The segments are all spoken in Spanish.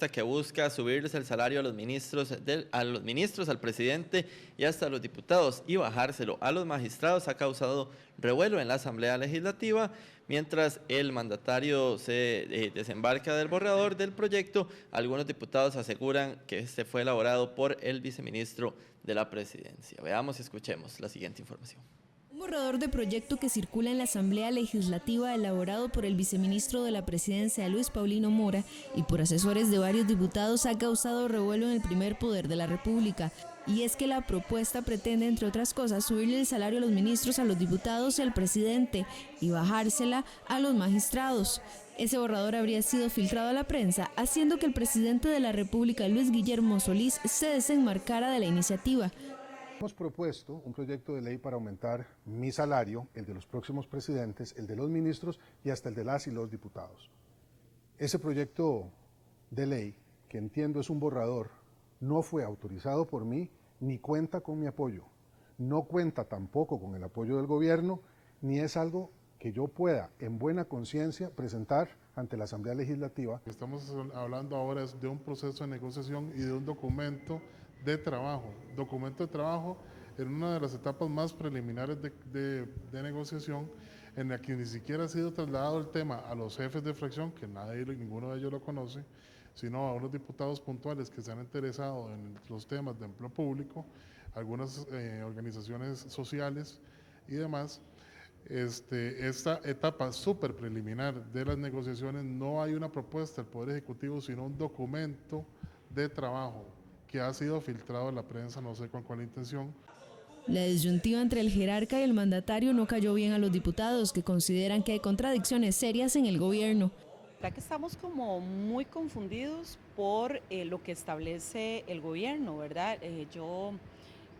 Que busca subirles el salario a los ministros, al presidente y hasta a los diputados y bajárselo a los magistrados ha causado revuelo en la Asamblea Legislativa. Mientras el mandatario se desembarca del borrador del proyecto, algunos diputados aseguran que este fue elaborado por el viceministro de la Presidencia. Veamos y escuchemos la siguiente información. Un borrador de proyecto que circula en la Asamblea Legislativa elaborado por el viceministro de la Presidencia, Luis Paulino Mora, y por asesores de varios diputados ha causado revuelo en el primer poder de la República. Y es que la propuesta pretende, entre otras cosas, subirle el salario a los ministros, a los diputados y al presidente y bajársela a los magistrados. Ese borrador habría sido filtrado a la prensa, haciendo que el presidente de la República, Luis Guillermo Solís, se desenmarcara de la iniciativa. Hemos propuesto un proyecto de ley para aumentar mi salario, el de los próximos presidentes, el de los ministros y hasta el de las y los diputados. Ese proyecto de ley, que entiendo es un borrador, no fue autorizado por mí ni cuenta con mi apoyo. No cuenta tampoco con el apoyo del gobierno, ni es algo que yo pueda en buena conciencia presentar ante la Asamblea Legislativa. Estamos hablando ahora de un proceso de negociación y de un documento de trabajo en una de las etapas más preliminares de negociación, en la que ni siquiera ha sido trasladado el tema a los jefes de fracción, que ninguno de ellos lo conoce, sino a unos diputados puntuales que se han interesado en los temas de empleo público, algunas organizaciones sociales y demás. Esta etapa súper preliminar de las negociaciones no hay una propuesta del Poder Ejecutivo, sino un documento de trabajo que ha sido filtrado en la prensa, no sé con cuál intención. La disyuntiva entre el jerarca y el mandatario no cayó bien a los diputados, que consideran que hay contradicciones serias en el gobierno. La que estamos como muy confundidos por lo que establece el gobierno, ¿verdad? Yo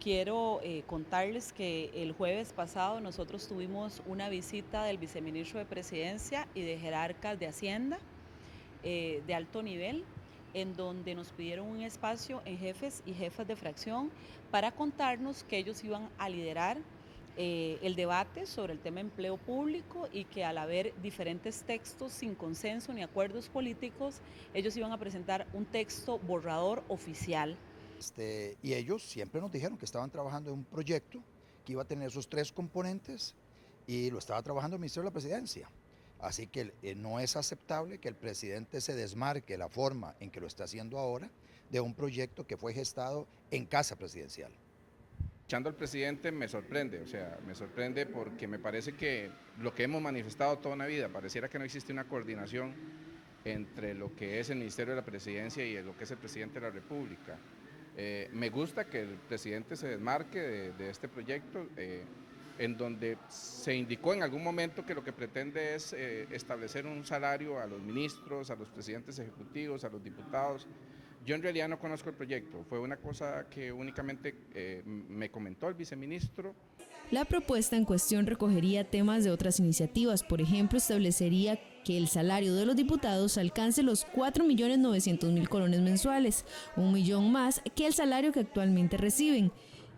quiero contarles que el jueves pasado nosotros tuvimos una visita del viceministro de Presidencia y de jerarcas de Hacienda de alto nivel, en donde nos pidieron un espacio en jefes y jefas de fracción para contarnos que ellos iban a liderar el debate sobre el tema empleo público y que al haber diferentes textos sin consenso ni acuerdos políticos, ellos iban a presentar un texto borrador oficial. Y ellos siempre nos dijeron que estaban trabajando en un proyecto que iba a tener esos tres componentes y lo estaba trabajando el Ministerio de la Presidencia. Así que no es aceptable que el presidente se desmarque la forma en que lo está haciendo ahora de un proyecto que fue gestado en casa presidencial. Escuchando al presidente me sorprende porque me parece que lo que hemos manifestado toda una vida, pareciera que no existe una coordinación entre lo que es el Ministerio de la Presidencia y lo que es el presidente de la República. Me gusta que el presidente se desmarque de este proyecto, en donde se indicó en algún momento que lo que pretende es establecer un salario a los ministros, a los presidentes ejecutivos, a los diputados. Yo en realidad no conozco el proyecto, fue una cosa que únicamente me comentó el viceministro. La propuesta en cuestión recogería temas de otras iniciativas, por ejemplo, establecería que el salario de los diputados alcance los 4.900.000 colones mensuales, 1 millón más que el salario que actualmente reciben,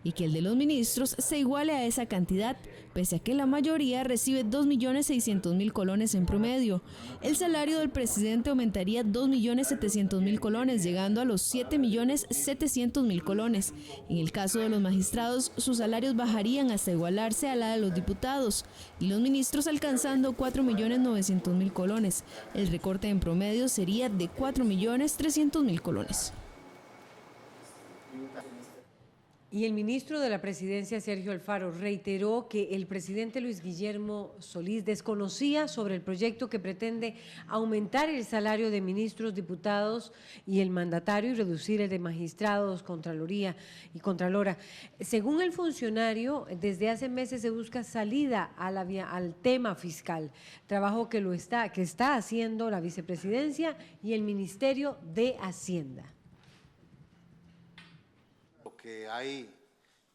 y que el de los ministros se iguale a esa cantidad, pese a que la mayoría recibe 2.600.000 colones en promedio. El salario del presidente aumentaría 2.700.000 colones, llegando a los 7.700.000 colones. En el caso de los magistrados, sus salarios bajarían hasta igualarse a la de los diputados, y los ministros alcanzando 4.900.000 colones. El recorte en promedio sería de 4.300.000 colones. Y el ministro de la Presidencia, Sergio Alfaro, reiteró que el presidente Luis Guillermo Solís desconocía sobre el proyecto que pretende aumentar el salario de ministros, diputados y el mandatario y reducir el de magistrados, Contraloría y Contralora. Según el funcionario, desde hace meses se busca salida al tema fiscal, trabajo que está haciendo la vicepresidencia y el Ministerio de Hacienda. Que hay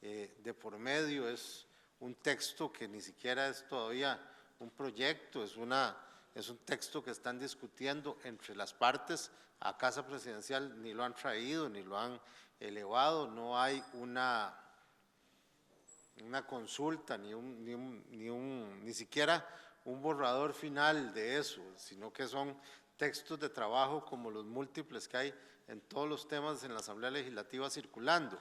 de por medio es un texto que ni siquiera es todavía un proyecto, es un texto que están discutiendo entre las partes. A Casa Presidencial ni lo han traído, ni lo han elevado, no hay una consulta, ni siquiera un borrador final de eso, sino que son textos de trabajo como los múltiples que hay en todos los temas en la Asamblea Legislativa circulando.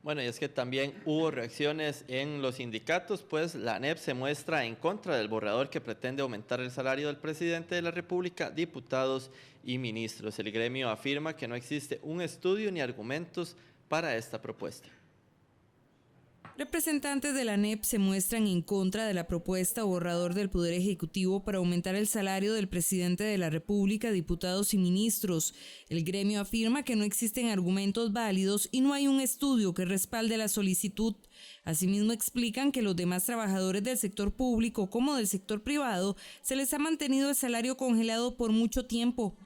Bueno, y es que también hubo reacciones en los sindicatos, pues la ANEP se muestra en contra del borrador que pretende aumentar el salario del presidente de la República, diputados y ministros. El gremio afirma que no existe un estudio ni argumentos para esta propuesta. Representantes de la ANEP se muestran en contra de la propuesta o borrador del Poder Ejecutivo para aumentar el salario del presidente de la República, diputados y ministros. El gremio afirma que no existen argumentos válidos y no hay un estudio que respalde la solicitud. Asimismo, explican que los demás trabajadores del sector público como del sector privado se les ha mantenido el salario congelado por mucho tiempo.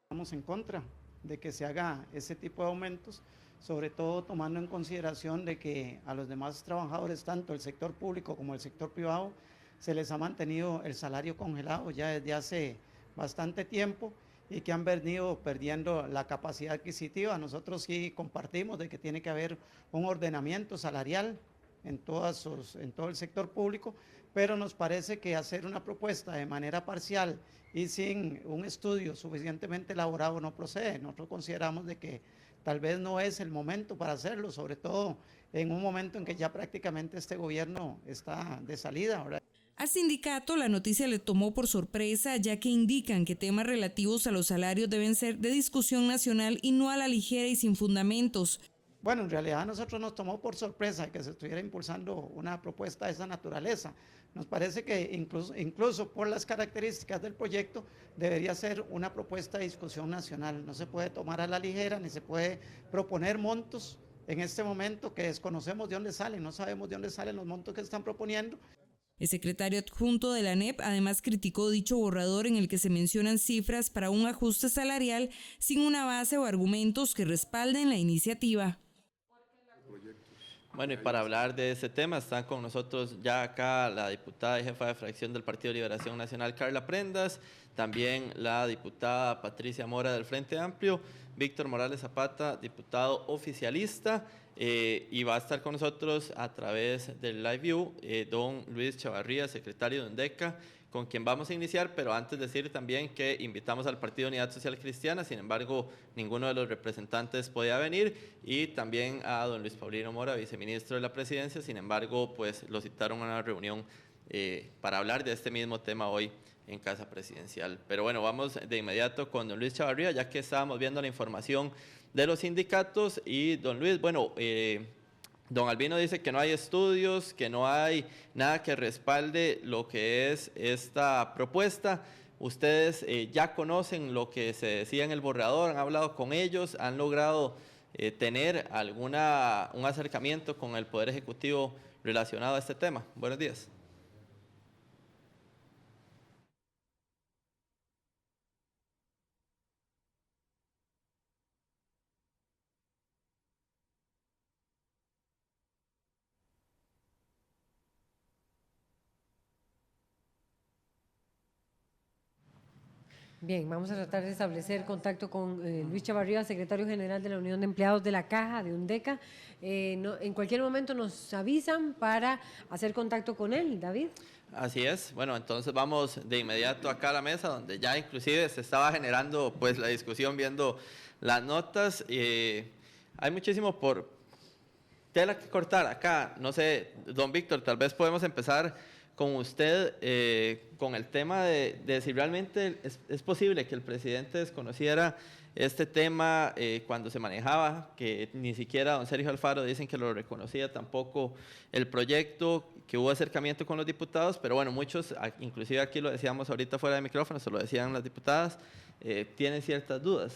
Estamos en contra de que se haga ese tipo de aumentos, sobre todo tomando en consideración de que a los demás trabajadores, tanto el sector público como el sector privado, se les ha mantenido el salario congelado ya desde hace bastante tiempo y que han venido perdiendo la capacidad adquisitiva. Nosotros sí compartimos de que tiene que haber un ordenamiento salarial en todo el sector público, pero nos parece que hacer una propuesta de manera parcial y sin un estudio suficientemente elaborado no procede. Nosotros consideramos de que tal vez no es el momento para hacerlo, sobre todo en un momento en que ya prácticamente este gobierno está de salida, ¿verdad? Al sindicato la noticia le tomó por sorpresa, ya que indican que temas relativos a los salarios deben ser de discusión nacional y no a la ligera y sin fundamentos. Bueno, en realidad a nosotros nos tomó por sorpresa que se estuviera impulsando una propuesta de esa naturaleza. Nos parece que incluso por las características del proyecto debería ser una propuesta de discusión nacional. No se puede tomar a la ligera ni se puede proponer montos en este momento que desconocemos de dónde salen, no sabemos de dónde salen los montos que están proponiendo. El secretario adjunto de la ANEP además criticó dicho borrador en el que se mencionan cifras para un ajuste salarial sin una base o argumentos que respalden la iniciativa. Bueno, y para hablar de ese tema están con nosotros ya acá la diputada y jefa de fracción del Partido de Liberación Nacional, Carla Prendas, también la diputada Patricia Mora del Frente Amplio, Víctor Morales Zapata, diputado oficialista, y va a estar con nosotros a través del Live View, don Luis Chavarría, secretario de UNDECA, con quien vamos a iniciar, pero antes decir también que invitamos al Partido Unidad Social Cristiana, sin embargo, ninguno de los representantes podía venir, y también a don Luis Paulino Mora, viceministro de la Presidencia, sin embargo, pues lo citaron a una reunión para hablar de este mismo tema hoy en Casa Presidencial. Pero bueno, vamos de inmediato con don Luis Chavarría, ya que estábamos viendo la información de los sindicatos, y don Luis, bueno, don Albino dice que no hay estudios, que no hay nada que respalde lo que es esta propuesta. Ustedes ya conocen lo que se decía en el borrador, han hablado con ellos, han logrado tener un acercamiento con el Poder Ejecutivo relacionado a este tema. Buenos días. Bien, vamos a tratar de establecer contacto con Luis Chavarría, secretario general de la Unión de Empleados de la Caja, de UNDECA. En cualquier momento nos avisan para hacer contacto con él, David. Así es. Bueno, entonces vamos de inmediato acá a la mesa, donde ya inclusive se estaba generando pues la discusión viendo las notas. Hay muchísimo por tela que cortar acá. No sé, don Víctor, tal vez podemos empezar con usted, con el tema de si realmente es posible que el presidente desconociera este tema cuando se manejaba, que ni siquiera don Sergio Alfaro dicen que lo reconocía tampoco el proyecto, que hubo acercamiento con los diputados, pero bueno, muchos, inclusive aquí lo decíamos ahorita fuera de micrófono, se lo decían las diputadas, tienen ciertas dudas.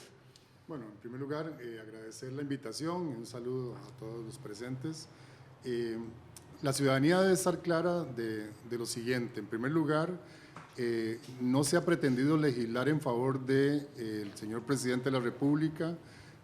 Bueno, en primer lugar, agradecer la invitación y un saludo a todos los presentes. La ciudadanía debe estar clara de lo siguiente. En primer lugar, no se ha pretendido legislar en favor del señor presidente de la República,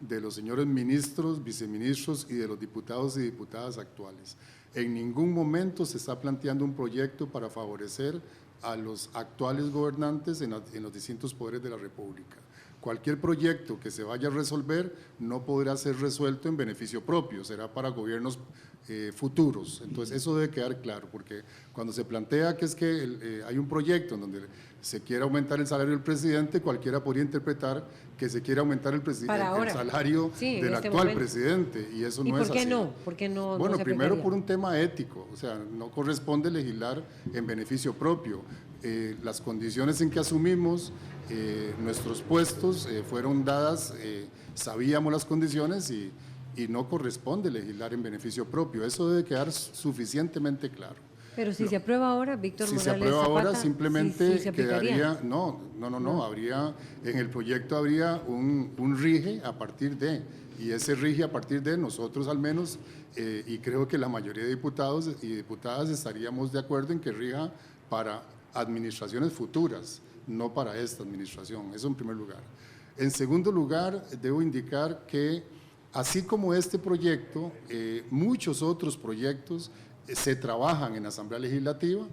de los señores ministros, viceministros y de los diputados y diputadas actuales. En ningún momento se está planteando un proyecto para favorecer a los actuales gobernantes en los distintos poderes de la República. Cualquier proyecto que se vaya a resolver no podrá ser resuelto en beneficio propio, será para gobiernos futuros. Entonces, eso debe quedar claro, porque cuando se plantea que es que hay un proyecto en donde se quiere aumentar el salario del presidente, cualquiera podría interpretar que se quiere aumentar el salario del actual presidente, y eso no es así. ¿Por qué no? Bueno, no primero por un tema ético, o sea, no corresponde legislar en beneficio propio. Las condiciones en que asumimos nuestros puestos fueron dadas, sabíamos las condiciones y no corresponde legislar en beneficio propio. Eso debe quedar suficientemente claro. Pero si se aprueba ahora, Víctor Morales Zapata, si se aprueba ahora, simplemente se quedaría, habría, en el proyecto habría un rige a partir de, y ese rige a partir de nosotros al menos, y creo que la mayoría de diputados y diputadas estaríamos de acuerdo en que rija para administraciones futuras, no para esta administración. Eso en primer lugar. En segundo lugar, debo indicar que así como este proyecto, muchos otros proyectos se trabajan en la Asamblea Legislativa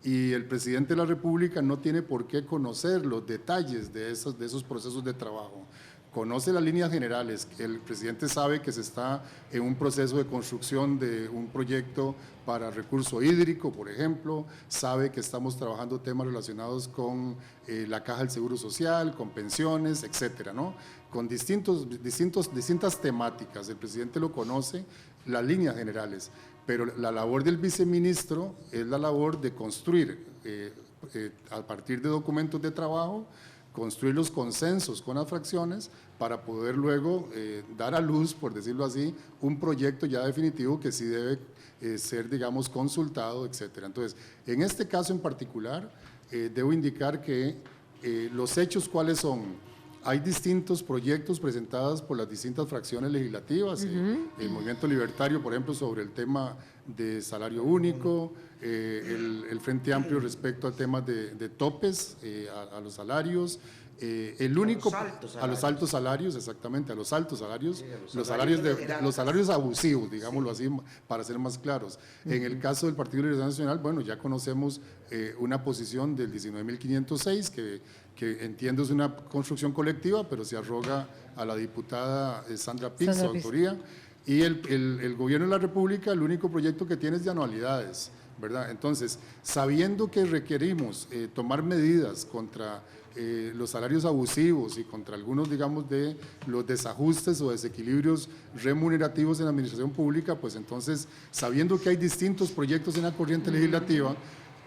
y el presidente de la República no tiene por qué conocer los detalles de esos procesos de trabajo. Conoce las líneas generales, el presidente sabe que se está en un proceso de construcción de un proyecto para recurso hídrico, por ejemplo, sabe que estamos trabajando temas relacionados con la Caja del Seguro Social, con pensiones, etcétera, ¿no? Con distintas temáticas, el presidente lo conoce, las líneas generales, pero la labor del viceministro es la labor de construir, a partir de documentos de trabajo, construir los consensos con las fracciones para poder luego dar a luz, por decirlo así, un proyecto ya definitivo que sí debe ser, digamos, consultado, etcétera. Entonces, en este caso en particular, debo indicar que los hechos cuáles son. Hay distintos proyectos presentados por las distintas fracciones legislativas, el Movimiento Libertario, por ejemplo, sobre el tema de salario único, el Frente Amplio respecto al tema de topes a los salarios, a los altos salarios, exactamente, a los altos salarios, los salarios abusivos, digámoslo así, para ser más claros. En el caso del Partido de Liberación Nacional, bueno, ya conocemos una posición del 19.506 que entiendo es una construcción colectiva, pero se arroga a la diputada Sandra Piz, su autoría, y el Gobierno de la República, el único proyecto que tiene es de anualidades, ¿verdad? Entonces, sabiendo que requerimos tomar medidas contra los salarios abusivos y contra algunos, digamos, de los desajustes o desequilibrios remunerativos en la administración pública, pues entonces, sabiendo que hay distintos proyectos en la corriente legislativa,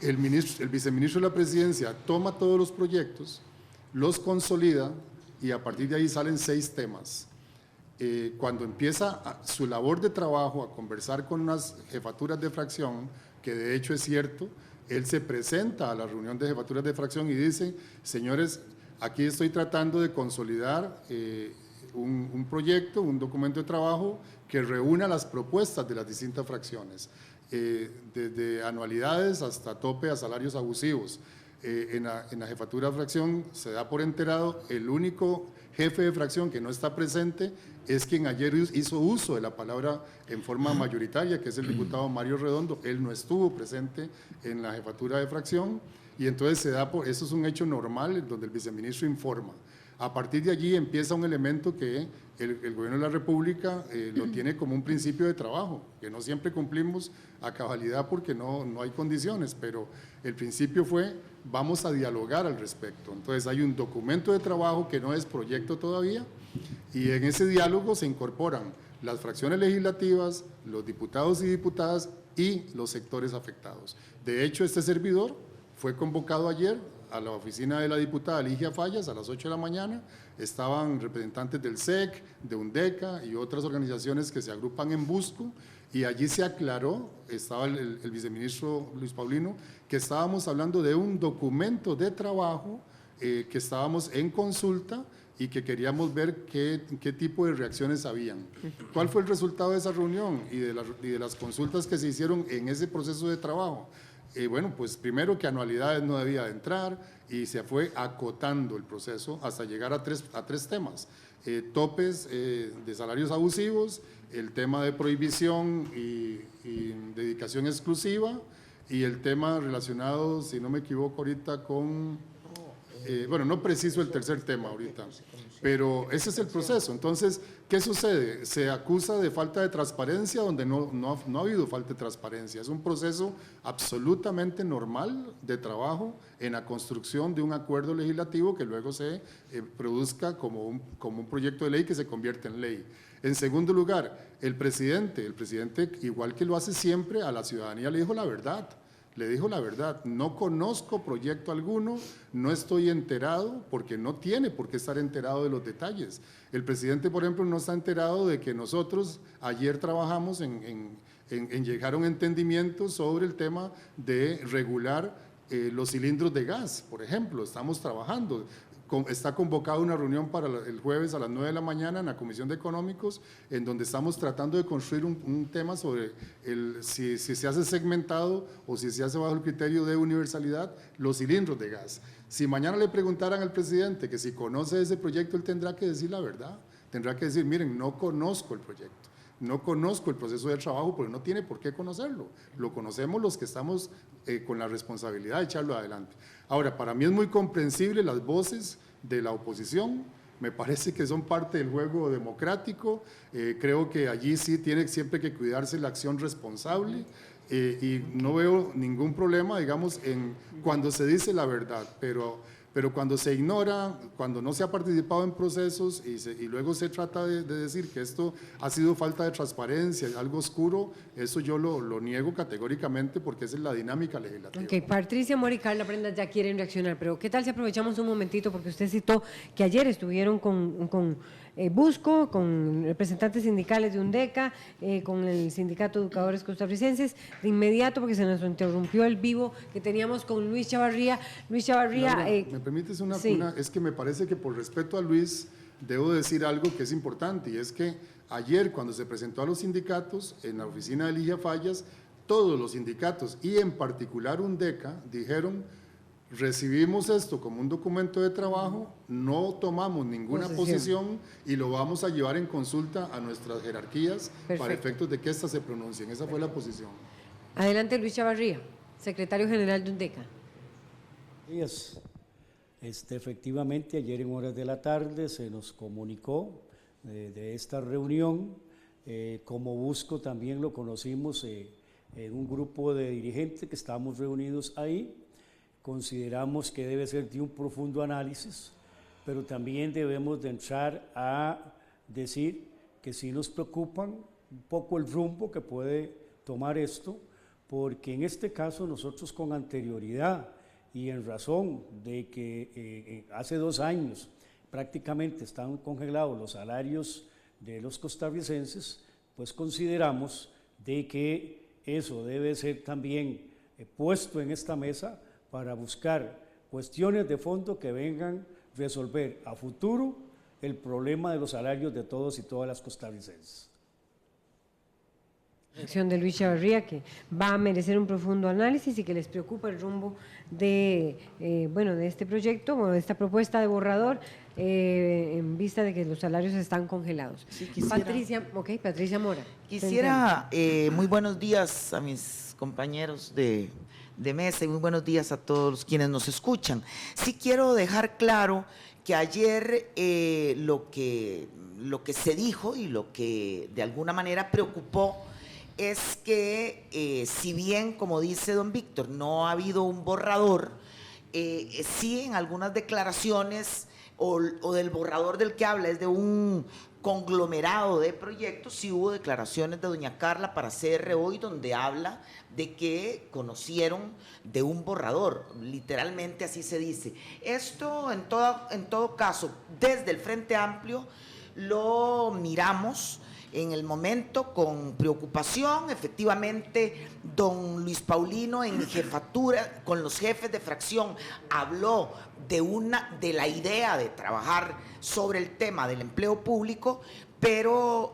el viceministro de la Presidencia toma todos los proyectos, los consolida y a partir de ahí salen 6 temas. Cuando empieza su labor de trabajo a conversar con unas jefaturas de fracción, que de hecho es cierto, él se presenta a la reunión de jefaturas de fracción y dice, señores, aquí estoy tratando de consolidar un proyecto, un documento de trabajo que reúna las propuestas de las distintas fracciones. Desde anualidades hasta tope a salarios abusivos. En la jefatura de fracción se da por enterado, el único jefe de fracción que no está presente es quien ayer hizo uso de la palabra en forma mayoritaria, que es el diputado Mario Redondo. Él no estuvo presente en la jefatura de fracción y entonces se da eso es un hecho normal donde el viceministro informa. A partir de allí empieza un elemento que el Gobierno de la República lo tiene como un principio de trabajo, que no siempre cumplimos a cabalidad porque no hay condiciones, pero el principio fue vamos a dialogar al respecto. Entonces hay un documento de trabajo que no es proyecto todavía y en ese diálogo se incorporan las fracciones legislativas, los diputados y diputadas y los sectores afectados. De hecho, este servidor fue convocado ayer a la oficina de la diputada Ligia Fallas a las 8 de la mañana, estaban representantes del SEC, de UNDECA y otras organizaciones que se agrupan en Busco, y allí se aclaró, estaba el viceministro Luis Paulino, que estábamos hablando de un documento de trabajo que estábamos en consulta y que queríamos ver qué tipo de reacciones habían. ¿Cuál fue el resultado de esa reunión y de las consultas que se hicieron en ese proceso de trabajo? Bueno, pues primero que anualidades no debía de entrar y se fue acotando el proceso hasta llegar a tres temas. Topes de salarios abusivos, el tema de prohibición y dedicación exclusiva y el tema relacionado, si no me equivoco ahorita, con bueno, no preciso el tercer tema ahorita, pero ese es el proceso. Entonces, ¿qué sucede? Se acusa de falta de transparencia donde no ha habido falta de transparencia. Es un proceso absolutamente normal de trabajo en la construcción de un acuerdo legislativo que luego se produzca como un proyecto de ley que se convierte en ley. En segundo lugar, el presidente, igual que lo hace siempre, a la ciudadanía le dijo la verdad. Le dijo la verdad, no conozco proyecto alguno, no estoy enterado, porque no tiene por qué estar enterado de los detalles. El presidente, por ejemplo, no está enterado de que nosotros ayer trabajamos en llegar a un entendimiento sobre el tema de regular los cilindros de gas, por ejemplo, estamos trabajando. Está convocada una reunión para el jueves a las 9 de la mañana en la Comisión de Económicos, en donde estamos tratando de construir un tema sobre si se hace segmentado o si se hace bajo el criterio de universalidad los cilindros de gas. Si mañana le preguntaran al presidente que si conoce ese proyecto, él tendrá que decir la verdad. Tendrá que decir, miren, no conozco el proyecto, no conozco el proceso de trabajo, porque no tiene por qué conocerlo. Lo conocemos los que estamos con la responsabilidad de echarlo adelante. Ahora, para mí es muy comprensible las voces de la oposición, me parece que son parte del juego democrático, creo que allí sí tiene siempre que cuidarse la acción responsable y no veo ningún problema, digamos, cuando se dice la verdad, pero cuando se ignora, cuando no se ha participado en procesos y luego se trata de decir que esto ha sido falta de transparencia, algo oscuro, eso yo lo niego categóricamente porque esa es la dinámica legislativa. Ok, Patricia Mora y Carla Prendas ya quieren reaccionar, pero ¿qué tal si aprovechamos un momentito? Porque usted citó que ayer estuvieron con Busco, con representantes sindicales de UNDECA, con el Sindicato de Educadores Costarricenses, de inmediato, porque se nos interrumpió el vivo que teníamos con Luis Chavarría. Luis Chavarría… ¿me permites sí. Es que me parece que por respeto a Luis, debo decir algo que es importante, y es que ayer cuando se presentó a los sindicatos en la oficina de Ligia Fallas, todos los sindicatos y en particular UNDECA dijeron: recibimos esto como un documento de trabajo, no tomamos ninguna posición y lo vamos a llevar en consulta a nuestras jerarquías. Perfecto. Para efectos de que éstas se pronuncien. Esa fue la posición. Adelante, Luis Chavarría, secretario general de UNDECA. Días. Efectivamente, ayer en horas de la tarde se nos comunicó de esta reunión. Como Busco también lo conocimos en un grupo de dirigentes que estábamos reunidos ahí. Consideramos que debe ser de un profundo análisis, pero también debemos de entrar a decir que sí nos preocupan un poco el rumbo que puede tomar esto, porque en este caso nosotros con anterioridad y en razón de que hace 2 años prácticamente están congelados los salarios de los costarricenses, pues consideramos de que eso debe ser también puesto en esta mesa para buscar cuestiones de fondo que vengan a resolver a futuro el problema de los salarios de todos y todas las costarricenses. Acción de Luis Chavarría, que va a merecer un profundo análisis y que les preocupa el rumbo de este proyecto o de esta propuesta de borrador en vista de que los salarios están congelados. Sí, quisiera, Patricia Mora. Quisiera, muy buenos días a mis compañeros de mesa y muy buenos días a todos quienes nos escuchan. Sí quiero dejar claro que ayer lo que se dijo y lo que de alguna manera preocupó es que si bien, como dice don Víctor, no ha habido un borrador, sí en algunas declaraciones o del borrador del que habla es de un conglomerado de proyectos, sí hubo declaraciones de doña Carla para CR Hoy donde habla de que conocieron de un borrador, literalmente así se dice. Esto en todo caso, desde el Frente Amplio lo miramos en el momento con preocupación. Efectivamente, don Luis Paulino en jefatura con los jefes de fracción habló de la idea de trabajar sobre el tema del empleo público, pero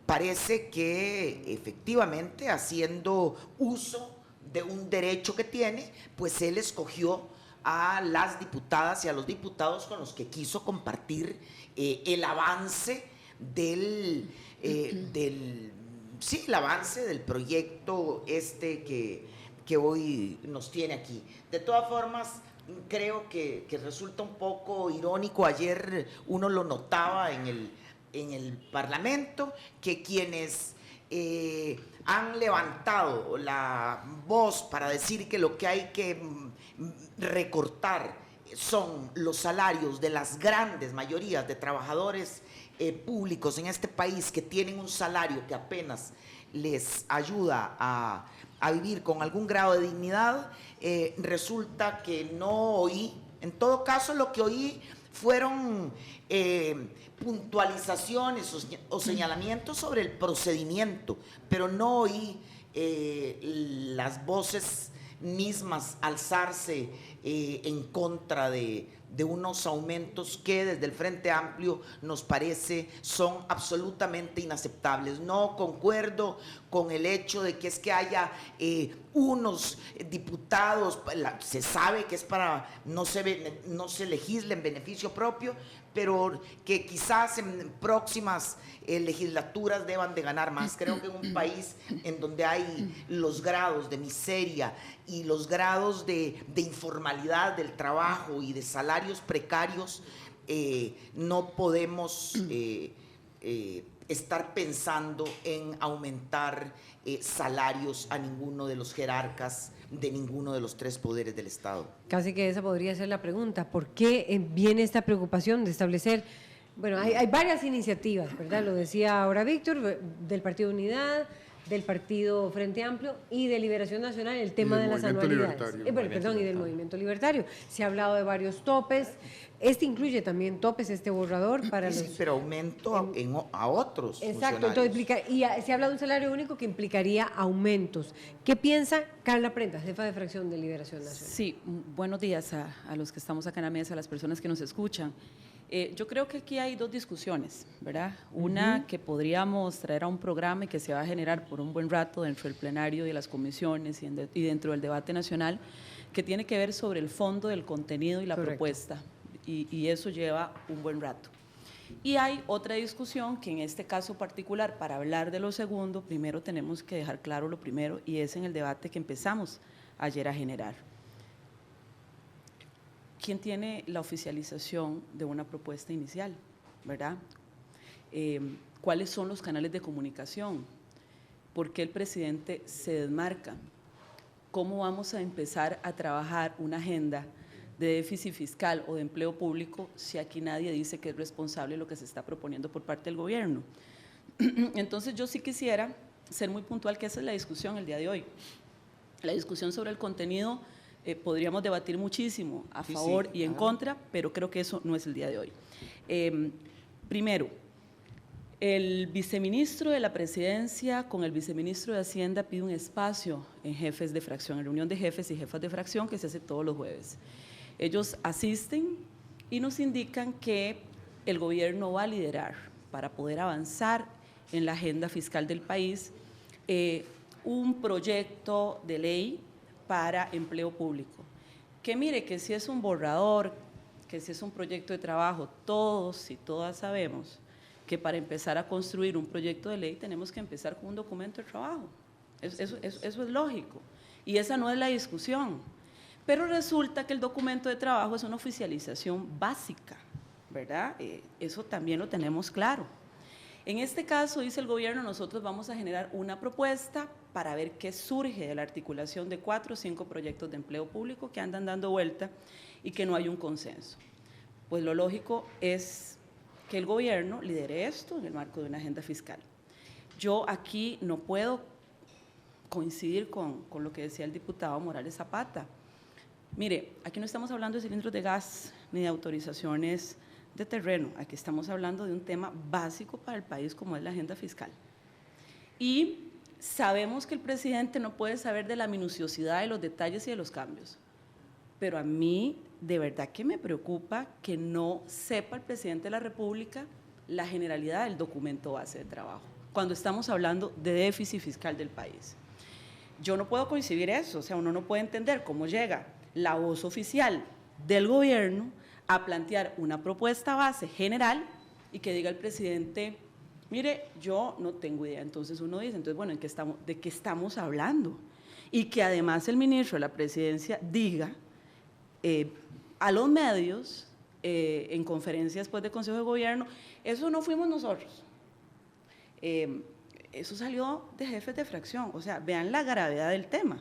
parece que efectivamente haciendo uso de un derecho que tiene, pues él escogió a las diputadas y a los diputados con los que quiso compartir el avance el avance del proyecto que hoy nos tiene aquí. De todas formas, creo que resulta un poco irónico. Ayer uno lo notaba en el Parlamento, que quienes han levantado la voz para decir que lo que hay que recortar son los salarios de las grandes mayorías de trabajadores públicos en este país, que tienen un salario que apenas les ayuda a vivir con algún grado de dignidad, resulta que no oí. En todo caso, lo que oí fueron puntualizaciones o señalamientos sobre el procedimiento, pero no oí las voces mismas alzarse en contra de unos aumentos que desde el Frente Amplio nos parece son absolutamente inaceptables. No concuerdo con el hecho de que es que haya unos diputados, se sabe que es para no se legisle en beneficio propio, pero que quizás en próximas legislaturas deban de ganar más. Creo que en un país en donde hay los grados de miseria y los grados de informalidad del trabajo y de salarios precarios, no podemos estar pensando en aumentar salarios a ninguno de los jerarcas de ninguno de los tres poderes del Estado. Casi que esa podría ser la pregunta. ¿Por qué viene esta preocupación de establecer? Bueno, hay varias iniciativas, ¿verdad? Lo decía ahora Víctor, del Partido Unidad, del Partido Frente Amplio y de Liberación Nacional, el tema de las anualidades. Y del Movimiento Libertario. Se ha hablado de varios topes. Este incluye también topes, este borrador para los... Sí, pero aumento a otros. Exacto, entonces se ha hablado de un salario único que implicaría aumentos. ¿Qué piensa Carla Prendas, jefa de fracción de Liberación Nacional? Sí, buenos días a los que estamos acá en la mesa, a las personas que nos escuchan. Yo creo que aquí hay dos discusiones, ¿verdad? Una que podríamos traer a un programa y que se va a generar por un buen rato dentro del plenario de las comisiones y dentro del debate nacional, que tiene que ver sobre el fondo del contenido y la propuesta. Y eso lleva un buen rato. Y hay otra discusión que en este caso particular, para hablar de lo segundo, primero tenemos que dejar claro lo primero, y es en el debate que empezamos ayer a generar. ¿Quién tiene la oficialización de una propuesta inicial, verdad? ¿Cuáles son los canales de comunicación? ¿Por qué el presidente se desmarca? ¿Cómo vamos a empezar a trabajar una agenda de déficit fiscal o de empleo público si aquí nadie dice que es responsable lo que se está proponiendo por parte del gobierno? Entonces yo sí quisiera ser muy puntual, que esa es la discusión el día de hoy. La discusión sobre el contenido podríamos debatir muchísimo a favor y en contra, pero creo que eso no es el día de hoy. Primero, el viceministro de la Presidencia con el viceministro de Hacienda pide un espacio en jefes de fracción, en reunión de jefes y jefas de fracción que se hace todos los jueves. Ellos asisten y nos indican que el gobierno va a liderar para poder avanzar en la agenda fiscal del país un proyecto de ley para empleo público. Que mire, que si es un borrador, que si es un proyecto de trabajo, todos y todas sabemos que para empezar a construir un proyecto de ley tenemos que empezar con un documento de trabajo. Eso es lógico. Y esa no es la discusión. Pero resulta que el documento de trabajo es una oficialización básica, ¿verdad? Eso también lo tenemos claro. En este caso, dice el gobierno, nosotros vamos a generar una propuesta para ver qué surge de la articulación de 4 o 5 proyectos de empleo público que andan dando vuelta y que no hay un consenso. Pues lo lógico es que el gobierno lidere esto en el marco de una agenda fiscal. Yo aquí no puedo coincidir con lo que decía el diputado Morales Zapata. Mire, aquí no estamos hablando de cilindros de gas ni de autorizaciones de terreno, aquí estamos hablando de un tema básico para el país como es la agenda fiscal. Y sabemos que el presidente no puede saber de la minuciosidad de los detalles y de los cambios, pero a mí de verdad que me preocupa que no sepa el presidente de la República la generalidad del documento base de trabajo, cuando estamos hablando de déficit fiscal del país. Yo no puedo coincidir eso, o sea, uno no puede entender cómo llega la voz oficial del gobierno a plantear una propuesta base general y que diga el presidente, mire, yo no tengo idea. Entonces uno dice, entonces, bueno, ¿de qué estamos hablando? Y que además el ministro de la Presidencia diga a los medios, en conferencias después del Consejo de Gobierno, eso no fuimos nosotros. Eso salió de jefes de fracción, o sea, vean la gravedad del tema.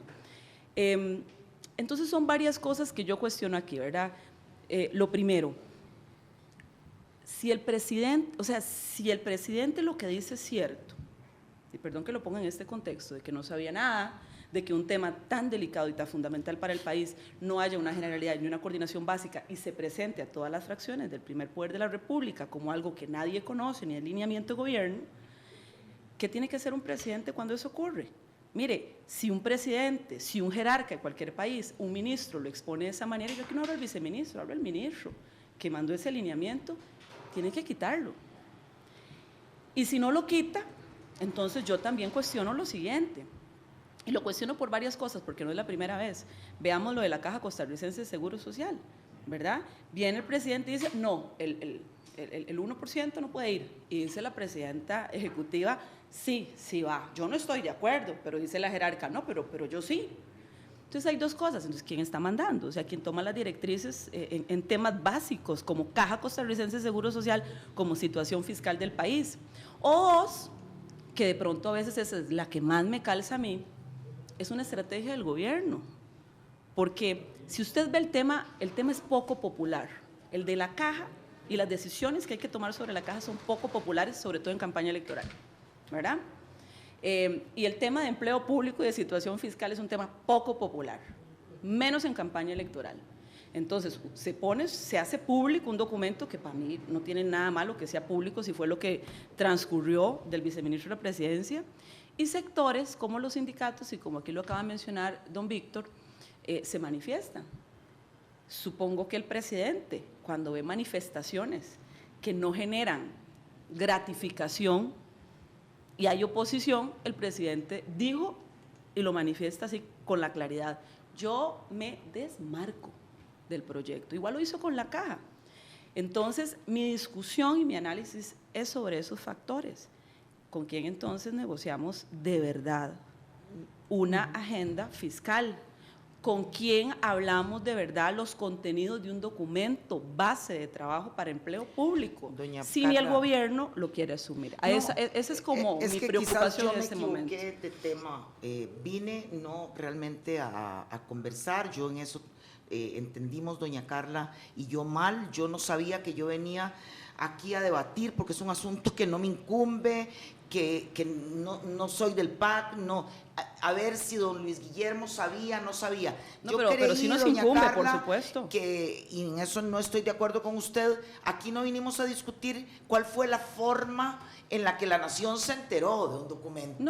Entonces son varias cosas que yo cuestiono aquí, ¿verdad? Lo primero, si el presidente lo que dice es cierto, y perdón que lo ponga en este contexto, de que no sabía nada, de que un tema tan delicado y tan fundamental para el país no haya una generalidad ni una coordinación básica y se presente a todas las fracciones del primer poder de la República como algo que nadie conoce ni el lineamiento de gobierno, ¿qué tiene que hacer un presidente cuando eso ocurre? Mire, si un presidente, si un jerarca de cualquier país, un ministro lo expone de esa manera, yo aquí no hablo del viceministro, hablo del ministro que mandó ese lineamiento, tiene que quitarlo. Y si no lo quita, entonces yo también cuestiono lo siguiente, y lo cuestiono por varias cosas, porque no es la primera vez. Veamos lo de la Caja Costarricense de Seguro Social, ¿verdad? Viene el presidente y dice, no, el 1% no puede ir, y dice la presidenta ejecutiva, sí va, yo no estoy de acuerdo, pero dice la jerarca, no, pero yo sí. Entonces hay dos cosas, entonces ¿quién está mandando? O sea, ¿quién toma las directrices en temas básicos como Caja Costarricense de Seguro Social, como situación fiscal del país? O dos, que de pronto a veces esa es la que más me calza a mí, es una estrategia del gobierno, porque si usted ve el tema es poco popular, el de la Caja y las decisiones que hay que tomar sobre la Caja son poco populares, sobre todo en campaña electoral, ¿verdad? Y el tema de empleo público y de situación fiscal es un tema poco popular, menos en campaña electoral. Entonces, se hace público un documento que para mí no tiene nada malo que sea público si fue lo que transcurrió del viceministro de la Presidencia, y sectores como los sindicatos y como aquí lo acaba de mencionar don Víctor, se manifiestan. Supongo que el presidente, cuando ve manifestaciones que no generan gratificación y hay oposición, el presidente dijo y lo manifiesta así con la claridad, yo me desmarco del proyecto, igual lo hizo con la Caja. Entonces, mi discusión y mi análisis es sobre esos factores. ¿Con quién entonces negociamos de verdad una agenda fiscal? ¿Con quién hablamos de verdad los contenidos de un documento base de trabajo para empleo público? Si ni el gobierno lo quiere asumir. No, esa es como mi preocupación en este momento. De tema. Vine no realmente a conversar, yo en eso entendimos doña Carla y yo mal, yo no sabía que yo venía aquí a debatir porque es un asunto que no me incumbe, que no soy del PAC, no, a ver si don Luis Guillermo sabía, no sabía. No, pero sí nos incumbe, Carla, por supuesto. Y en eso no estoy de acuerdo con usted, aquí no vinimos a discutir cuál fue la forma en la que la nación se enteró de un documento.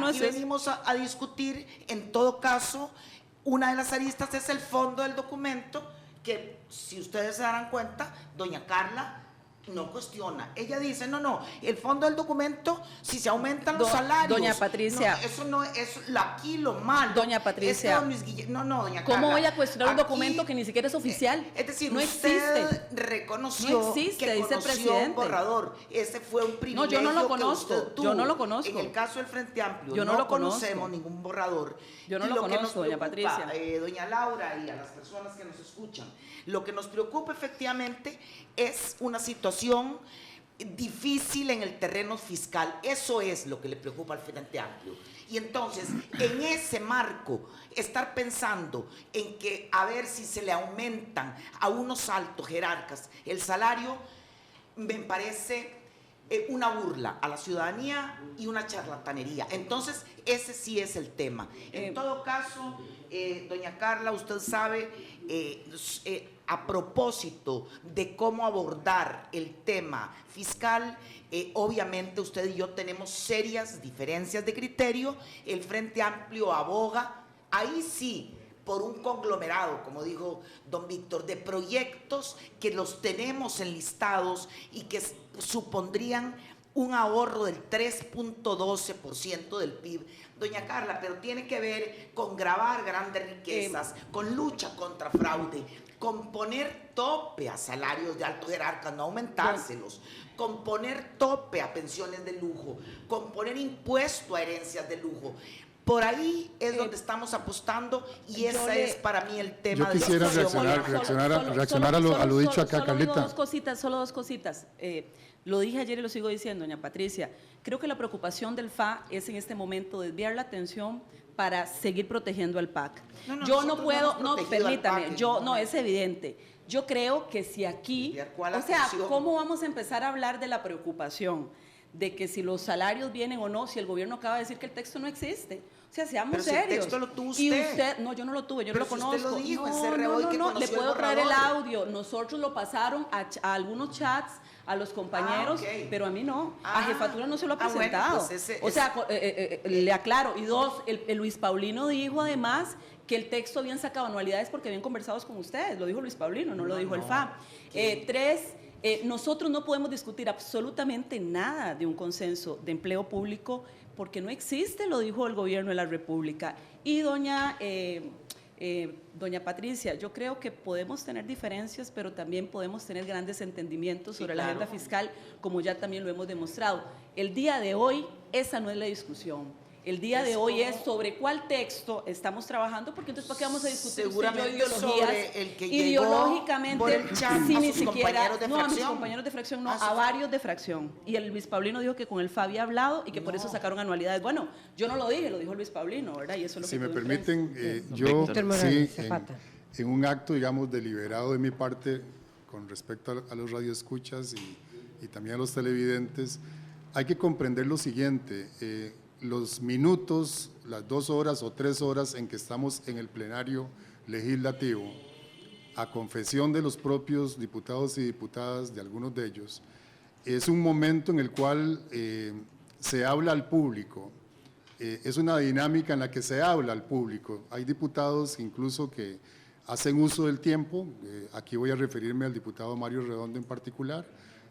Aquí venimos a discutir, en todo caso, una de las aristas es el fondo del documento, que si ustedes se darán cuenta, doña Carla no cuestiona. Ella dice, no, el fondo del documento, si se aumentan los salarios. Doña Patricia. No, eso no es aquí lo malo. Doña Patricia. Doña Carla. ¿Cómo voy a cuestionar un documento que ni siquiera es oficial? Es decir, no usted existe. reconoció que dice el presidente. Un borrador. Ese fue un privilegio. No, yo no lo conozco. Que usted tuvo. Yo no lo conozco. En el caso del Frente Amplio, yo no lo conocemos ningún borrador. Yo no lo conozco, doña Patricia. Doña Laura y a las personas que nos escuchan, lo que nos preocupa efectivamente es una situación difícil en el terreno fiscal. Eso es lo que le preocupa al Frente Amplio. Y entonces, en ese marco, estar pensando en que a ver si se le aumentan a unos altos jerarcas el salario, me parece una burla a la ciudadanía y una charlatanería. Entonces, ese sí es el tema. En todo caso, doña Carla, usted sabe, a propósito de cómo abordar el tema fiscal, obviamente usted y yo tenemos serias diferencias de criterio. El Frente Amplio aboga, ahí sí, por un conglomerado, como dijo don Víctor, de proyectos que los tenemos enlistados y que supondrían un ahorro del 3.12% del PIB. Doña Carla, pero tiene que ver con gravar grandes riquezas, con lucha contra fraude, con poner tope a salarios de altos jerarcas, no aumentárselos, con poner tope a pensiones de lujo, con poner impuesto a herencias de lujo. Por ahí es donde estamos apostando y ese es para mí el tema de quisiera discusión. reaccionar a lo dicho acá, Carlita. Solo dos cositas. Lo dije ayer y lo sigo diciendo, doña Patricia. Creo que la preocupación del FA es en este momento desviar la atención para seguir protegiendo al PAC. Yo no puedo, permítame, es evidente. Yo creo que si aquí, o sea, ¿cómo vamos a empezar a hablar de la preocupación de que si los salarios vienen o no, si el gobierno acaba de decir que el texto no existe? O sea, seamos serios. El texto lo tuvo usted. Y usted, no, yo no lo tuve, yo no lo conozco. Usted lo dijo, no, le puedo traer el audio. Nosotros lo pasaron a algunos chats, a los compañeros, pero a mí no. A Jefatura no se lo ha presentado. Le aclaro. Y dos, el Luis Paulino dijo además que el texto habían sacado anualidades porque habían conversado con ustedes. Lo dijo Luis Paulino, no lo dijo el FA. Tres, nosotros no podemos discutir absolutamente nada de un consenso de empleo público porque no existe, lo dijo el gobierno de la República. Y doña Patricia, yo creo que podemos tener diferencias, pero también podemos tener grandes entendimientos sobre la agenda fiscal, como ya también lo hemos demostrado. El día de hoy, esa no es la discusión. El día de hoy es sobre cuál texto estamos trabajando, porque entonces ¿para qué vamos a discutir seguramente ideologías? Sobre el que ideológicamente, por el chat, sí, a ni sus siquiera, compañeros de no, a mis fracción. compañeros de fracción, no, a varios de fracción. Y el Luis Paulino dijo que con el FA había hablado y que por eso sacaron anualidades. Bueno, yo no lo dije, lo dijo Luis Paulino, ¿verdad? Y eso es lo si que me permiten, yo sí, en un acto, digamos, deliberado de mi parte con respecto a los radioescuchas y también a los televidentes, hay que comprender lo siguiente, los minutos, las 2 horas o 3 horas en que estamos en el plenario legislativo, a confesión de los propios diputados y diputadas, de algunos de ellos, es un momento en el cual se habla al público, es una dinámica en la que se habla al público. Hay diputados incluso que hacen uso del tiempo, aquí voy a referirme al diputado Mario Redondo en particular.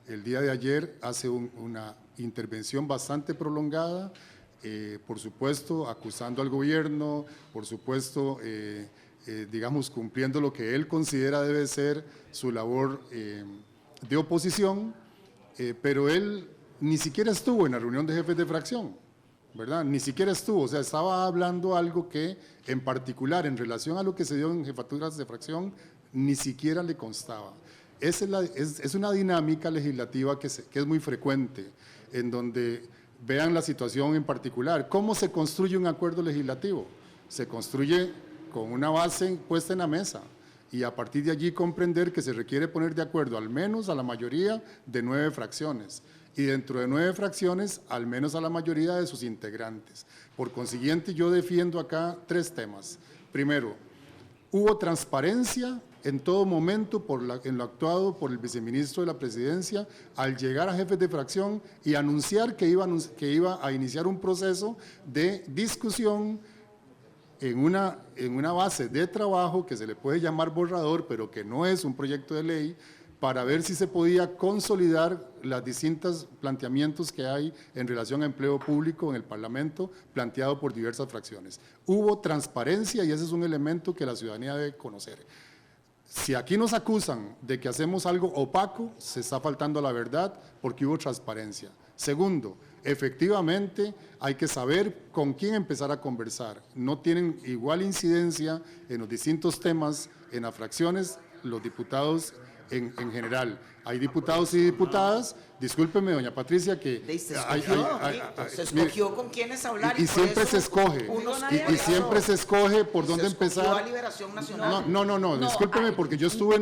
El día de ayer hace una intervención bastante prolongada, por supuesto acusando al gobierno, por supuesto digamos cumpliendo lo que él considera debe ser su labor de oposición, pero él ni siquiera estuvo en la reunión de jefes de fracción, ¿verdad? Ni siquiera estuvo, o sea, estaba hablando algo que en particular en relación a lo que se dio en jefaturas de fracción ni siquiera le constaba. Es una dinámica legislativa que es muy frecuente, en donde vean la situación en particular. ¿Cómo se construye un acuerdo legislativo? Se construye con una base puesta en la mesa y a partir de allí comprender que se requiere poner de acuerdo al menos a la mayoría de 9 fracciones y dentro de 9 fracciones al menos a la mayoría de sus integrantes. Por consiguiente, yo defiendo acá 3 temas. Primero, hubo transparencia en todo momento en lo actuado por el viceministro de la Presidencia al llegar a jefes de fracción y anunciar que iba a iniciar un proceso de discusión en una base de trabajo que se le puede llamar borrador, pero que no es un proyecto de ley, para ver si se podía consolidar los distintos planteamientos que hay en relación a empleo público en el Parlamento, planteado por diversas fracciones. Hubo transparencia y ese es un elemento que la ciudadanía debe conocer. Si aquí nos acusan de que hacemos algo opaco, se está faltando a la verdad porque hubo transparencia. Segundo, efectivamente hay que saber con quién empezar a conversar. No tienen igual incidencia en los distintos temas, en las fracciones, los diputados en general. Hay diputados y diputadas, discúlpeme, doña Patricia, que se escogió con quiénes hablar y siempre se escoge, y siempre se escoge por dónde empezar. A Liberación Nacional. No, discúlpeme, porque yo estuve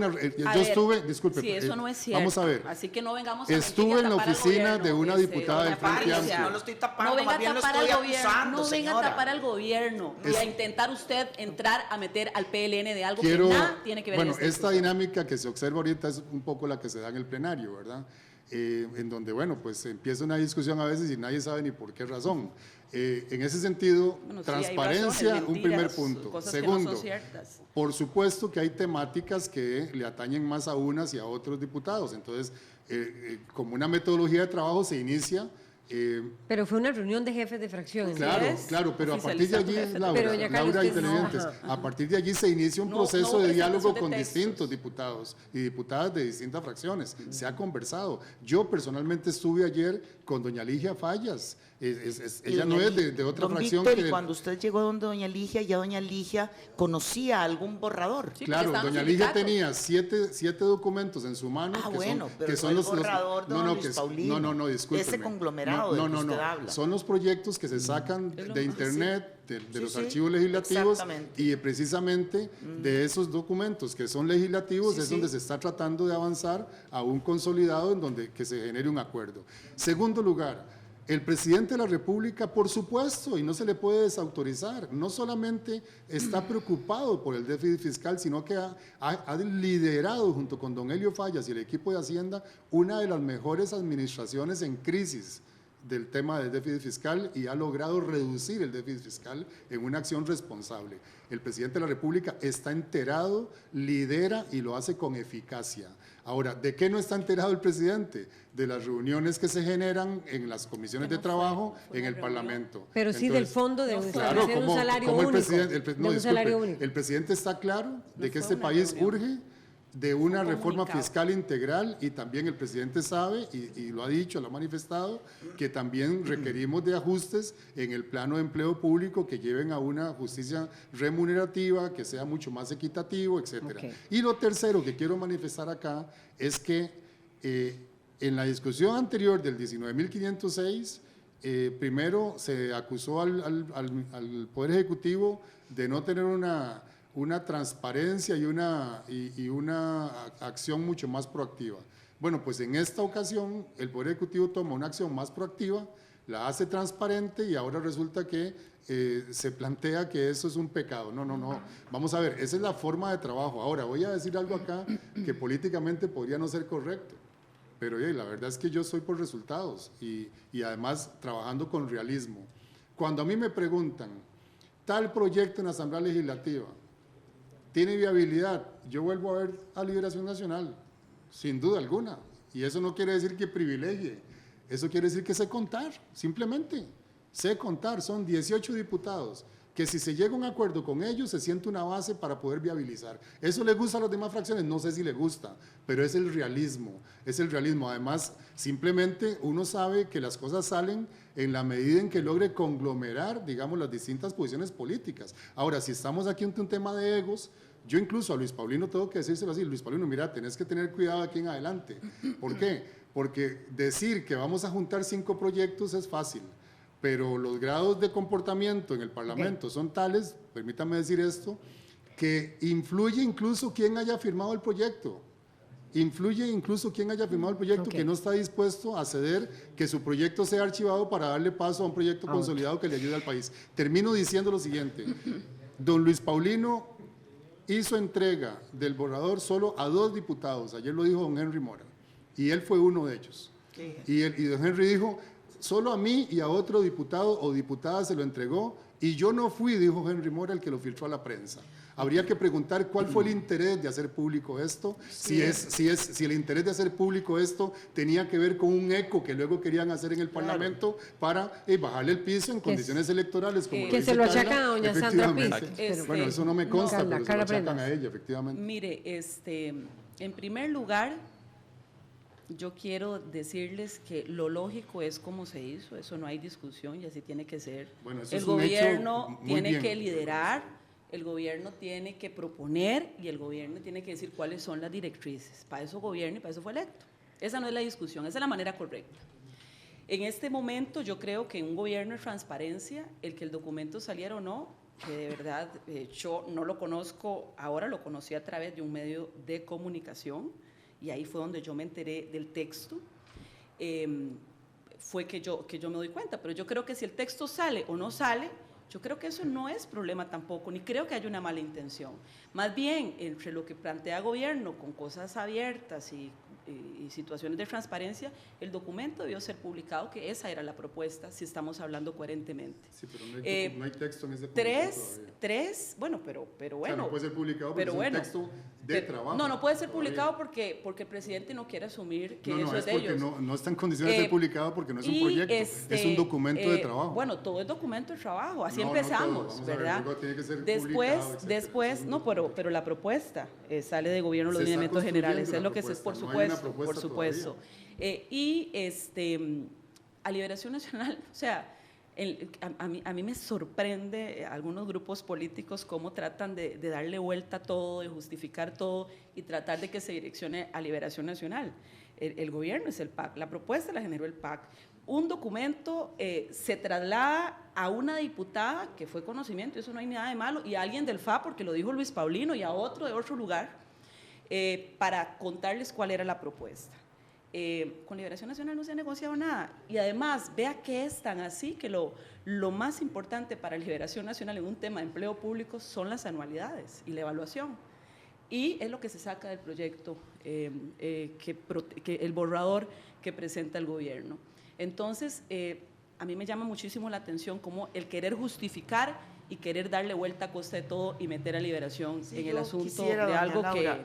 discúlpeme. Sí, eso no es cierto. Vamos a ver. Así que no vengamos a estuve en la oficina de una diputada del Frente Amplio. No lo estoy tapando, no venga más bien lo estoy acusando, no venga a tapar al gobierno y a intentar usted entrar a meter al PLN de algo que nada tiene que ver con esta discusión. Dinámica que se observa ahorita es un poco la que se da en el plenario, ¿verdad? En donde, bueno, pues empieza una discusión a veces y nadie sabe ni por qué razón. En ese sentido, transparencia, razones, un primer punto. Segundo, por supuesto que hay temáticas que le atañen más a unas y a otros diputados. Entonces, como una metodología de trabajo se inicia Pero fue una reunión de jefes de fracción. Claro, pero a partir de allí, Laura y televidentes, a partir de allí se inicia un proceso de diálogo con distintos diputados y diputadas de distintas fracciones. Se ha conversado. Yo personalmente estuve ayer con doña Ligia Fallas. Ella no es de otra fracción. Víctor, y cuando usted llegó donde doña Ligia, ya doña Ligia conocía algún borrador. Sí, claro, doña Ligia tenía siete documentos en su mano. Que son los borrador de Luis Paulino. No, discúlpeme. Ese conglomerado del que usted habla. Son los proyectos que se sacan de internet, de los archivos legislativos, y precisamente de esos documentos que son legislativos es donde se está tratando de avanzar a un consolidado en donde que se genere un acuerdo. Segundo lugar, el presidente de la República, por supuesto, y no se le puede desautorizar, no solamente está preocupado por el déficit fiscal, sino que ha liderado junto con don Helio Fallas y el equipo de Hacienda una de las mejores administraciones en crisis del tema del déficit fiscal y ha logrado reducir el déficit fiscal en una acción responsable. El presidente de la República está enterado, lidera y lo hace con eficacia. Ahora, ¿de qué no está enterado el presidente? De las reuniones que se generan en las comisiones de trabajo en el Parlamento. Pero sí del fondo de un salario único. El presidente está claro de que este país urge de una reforma fiscal integral y también el presidente sabe, y lo ha dicho, lo ha manifestado, que también requerimos de ajustes en el plano de empleo público que lleven a una justicia remunerativa, que sea mucho más equitativo, etcétera. Y lo tercero que quiero manifestar acá es que en la discusión anterior del 19.506, primero se acusó al Poder Ejecutivo de no tener una transparencia y una acción mucho más proactiva. Bueno, pues en esta ocasión el Poder Ejecutivo toma una acción más proactiva, la hace transparente y ahora resulta que se plantea que eso es un pecado. No. Vamos a ver, esa es la forma de trabajo. Ahora, voy a decir algo acá que políticamente podría no ser correcto, pero la verdad es que yo soy por resultados y además trabajando con realismo. Cuando a mí me preguntan, tal proyecto en la Asamblea Legislativa, ¿tiene viabilidad? Yo vuelvo a ver a Liberación Nacional, sin duda alguna. Y eso no quiere decir que privilegie, eso quiere decir que sé contar, simplemente. Sé contar, son 18 diputados, que si se llega a un acuerdo con ellos, se siente una base para poder viabilizar. ¿Eso le gusta a las demás fracciones? No sé si le gusta, pero es el realismo, es el realismo. Además, simplemente uno sabe que las cosas salen en la medida en que logre conglomerar, digamos, las distintas posiciones políticas. Ahora, si estamos aquí ante un tema de egos, yo incluso a Luis Paulino tengo que decírselo así, Luis Paulino, mira, tenés que tener cuidado aquí en adelante. ¿Por qué? Porque decir que vamos a juntar 5 proyectos es fácil, pero los grados de comportamiento en el Parlamento son tales, permítame decir esto, que influye incluso quién haya firmado el proyecto. Influye incluso quien haya firmado el proyecto que no está dispuesto a ceder que su proyecto sea archivado para darle paso a un proyecto consolidado que le ayude al país. Termino diciendo lo siguiente, don Luis Paulino hizo entrega del borrador solo a 2 diputados, ayer lo dijo don Henry Mora, y él fue uno de ellos. Y don Henry dijo, solo a mí y a otro diputado o diputada se lo entregó, y yo no fui, dijo Henry Mora, el que lo filtró a la prensa. Habría que preguntar cuál fue el interés de hacer público esto, si el interés de hacer público esto tenía que ver con un eco que luego querían hacer en el Parlamento para bajarle el piso en condiciones electorales. Como que se lo achacan a doña Sandra Piz. Bueno, eso no me consta, pero se lo achacan a ella, efectivamente. Mire, en primer lugar, yo quiero decirles que lo lógico es como se hizo, eso no hay discusión y así tiene que ser. Bueno, el gobierno tiene que liderar. El gobierno tiene que proponer y el gobierno tiene que decir cuáles son las directrices. Para eso gobierna y para eso fue electo. Esa no es la discusión, esa es la manera correcta. En este momento yo creo que en un gobierno de transparencia, el que el documento saliera o no, que de verdad yo no lo conozco, ahora lo conocí a través de un medio de comunicación y ahí fue donde yo me enteré del texto, fue que yo me doy cuenta. Pero yo creo que si el texto sale o no sale, yo creo que eso no es problema tampoco, ni creo que haya una mala intención. Más bien, entre lo que plantea el gobierno con cosas abiertas y situaciones de transparencia, el documento debió ser publicado, que esa era la propuesta, si estamos hablando coherentemente. Sí, pero no hay texto en ese documento. Bueno, pero bueno. O sea, no puede ser publicado, pero es un texto de trabajo. No puede ser publicado porque el presidente no quiere asumir que eso es de ellos. No está en condiciones de ser publicado porque no es un proyecto, es un documento de trabajo. Bueno, todo es documento de trabajo, así No, empezamos, no ¿verdad? Tiene que ser Después, no, pero la propuesta sale de gobierno, los lineamientos generales, es lo que es, por supuesto. A Liberación Nacional, o sea, a mí me sorprende algunos grupos políticos cómo tratan de darle vuelta a todo, de justificar todo y tratar de que se direccione a Liberación Nacional. El gobierno es el PAC, la propuesta la generó el PAC. Un documento se traslada a una diputada que fue conocimiento, eso no hay nada de malo, y a alguien del FA, porque lo dijo Luis Paulino, y a otro de otro lugar, para contarles cuál era la propuesta. Con Liberación Nacional no se ha negociado nada, y además vea que es tan así que lo más importante para Liberación Nacional en un tema de empleo público son las anualidades y la evaluación, y es lo que se saca del proyecto, el borrador que presenta el gobierno. Entonces, a mí me llama muchísimo la atención como el querer justificar y querer darle vuelta a costa de todo y meter a Liberación en el asunto de algo Laura,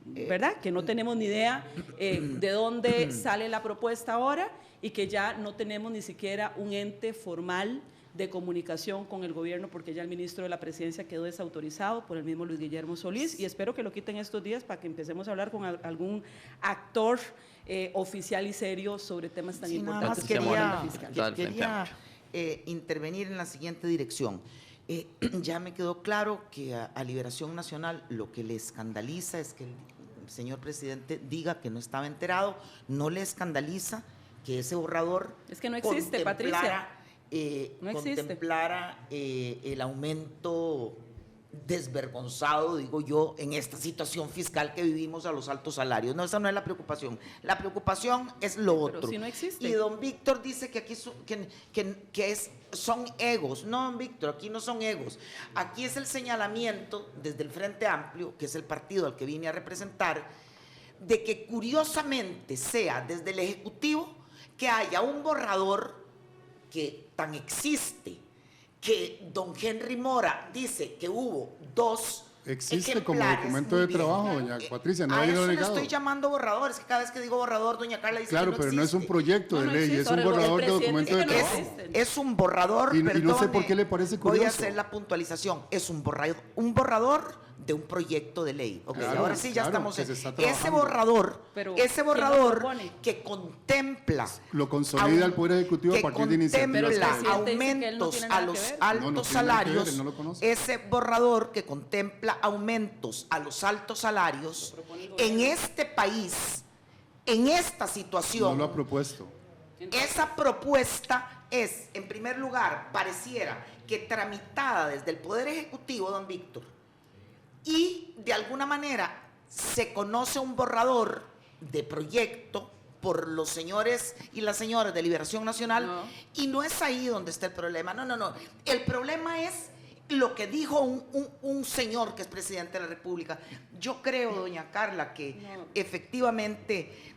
¿verdad? Que no tenemos ni idea de dónde sale la propuesta ahora y que ya no tenemos ni siquiera un ente formal de comunicación con el gobierno, porque ya el ministro de la Presidencia quedó desautorizado por el mismo Luis Guillermo Solís, y espero que lo quiten estos días para que empecemos a hablar con algún actor oficial y serio sobre temas tan importantes. Quería intervenir en la siguiente dirección. Ya me quedó claro que a Liberación Nacional lo que le escandaliza es que el señor presidente diga que no estaba enterado, no le escandaliza que ese borrador es que no existe, Patricia. No contemplara el aumento desvergonzado, digo yo, en esta situación fiscal que vivimos a los altos salarios. No, esa no es la preocupación. La preocupación es lo otro. Pero si no existe. Y don Víctor dice que aquí son egos. No, don Víctor, aquí no son egos. Aquí es el señalamiento desde el Frente Amplio, que es el partido al que vine a representar, de que curiosamente sea desde el Ejecutivo que haya un borrador que tan existe, que don Henry Mora dice que hubo 2 existe como documento de trabajo, doña Patricia, no ha ido negado. negado. Estoy llamando borrador, es que cada vez que digo borrador, doña Carla dice claro, que no pero existe. no es un proyecto de ley, es un borrador de documento de trabajo. Es un borrador, y no sé por qué le parece curioso. Voy a hacer la puntualización, es un borrador de un proyecto de ley. Okay, claro, ahora sí ya estamos en ese borrador, que contempla, lo consolida el Poder Ejecutivo a partir de iniciativas. Aumentos a los altos salarios, ese borrador que contempla aumentos a los altos salarios en este país, en esta situación. No lo ha propuesto. Esa propuesta es, en primer lugar, pareciera que tramitada desde el Poder Ejecutivo, don Víctor, y de alguna manera se conoce un borrador de proyecto por los señores y las señoras de Liberación Nacional, y no es ahí donde está el problema. No. El problema es lo que dijo un señor que es presidente de la República. Yo creo, doña Carla, que efectivamente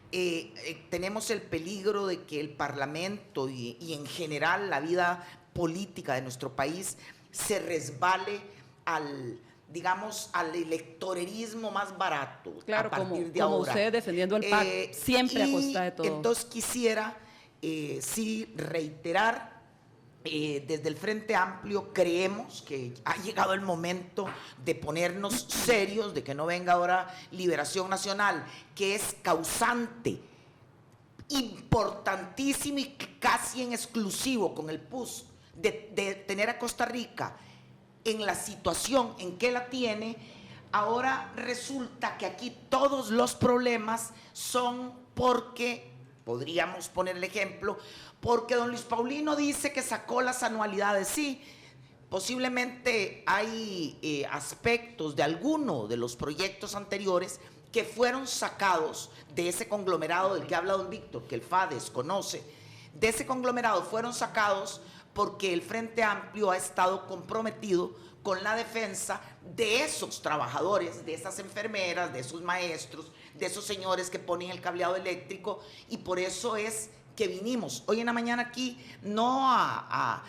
tenemos el peligro de que el Parlamento y en general la vida política de nuestro país se resbale al electorerismo más barato. Claro, a partir de como ahora. usted defendiendo el PAC, siempre a costa de todo. Entonces quisiera sí reiterar, desde el Frente Amplio creemos que ha llegado el momento de ponernos serios, de que no venga ahora Liberación Nacional, que es causante importantísimo y casi en exclusivo con el PUS de tener a Costa Rica en la situación en que la tiene. Ahora resulta que aquí todos los problemas son porque, podríamos poner el ejemplo, porque don Luis Paulino dice que sacó las anualidades. Sí, posiblemente hay aspectos de alguno de los proyectos anteriores que fueron sacados de ese conglomerado del que habla don Víctor, que el FA desconoce. De ese conglomerado fueron sacados porque el Frente Amplio ha estado comprometido con la defensa de esos trabajadores, de esas enfermeras, de esos maestros, de esos señores que ponen el cableado eléctrico, y por eso es que vinimos hoy en la mañana aquí no a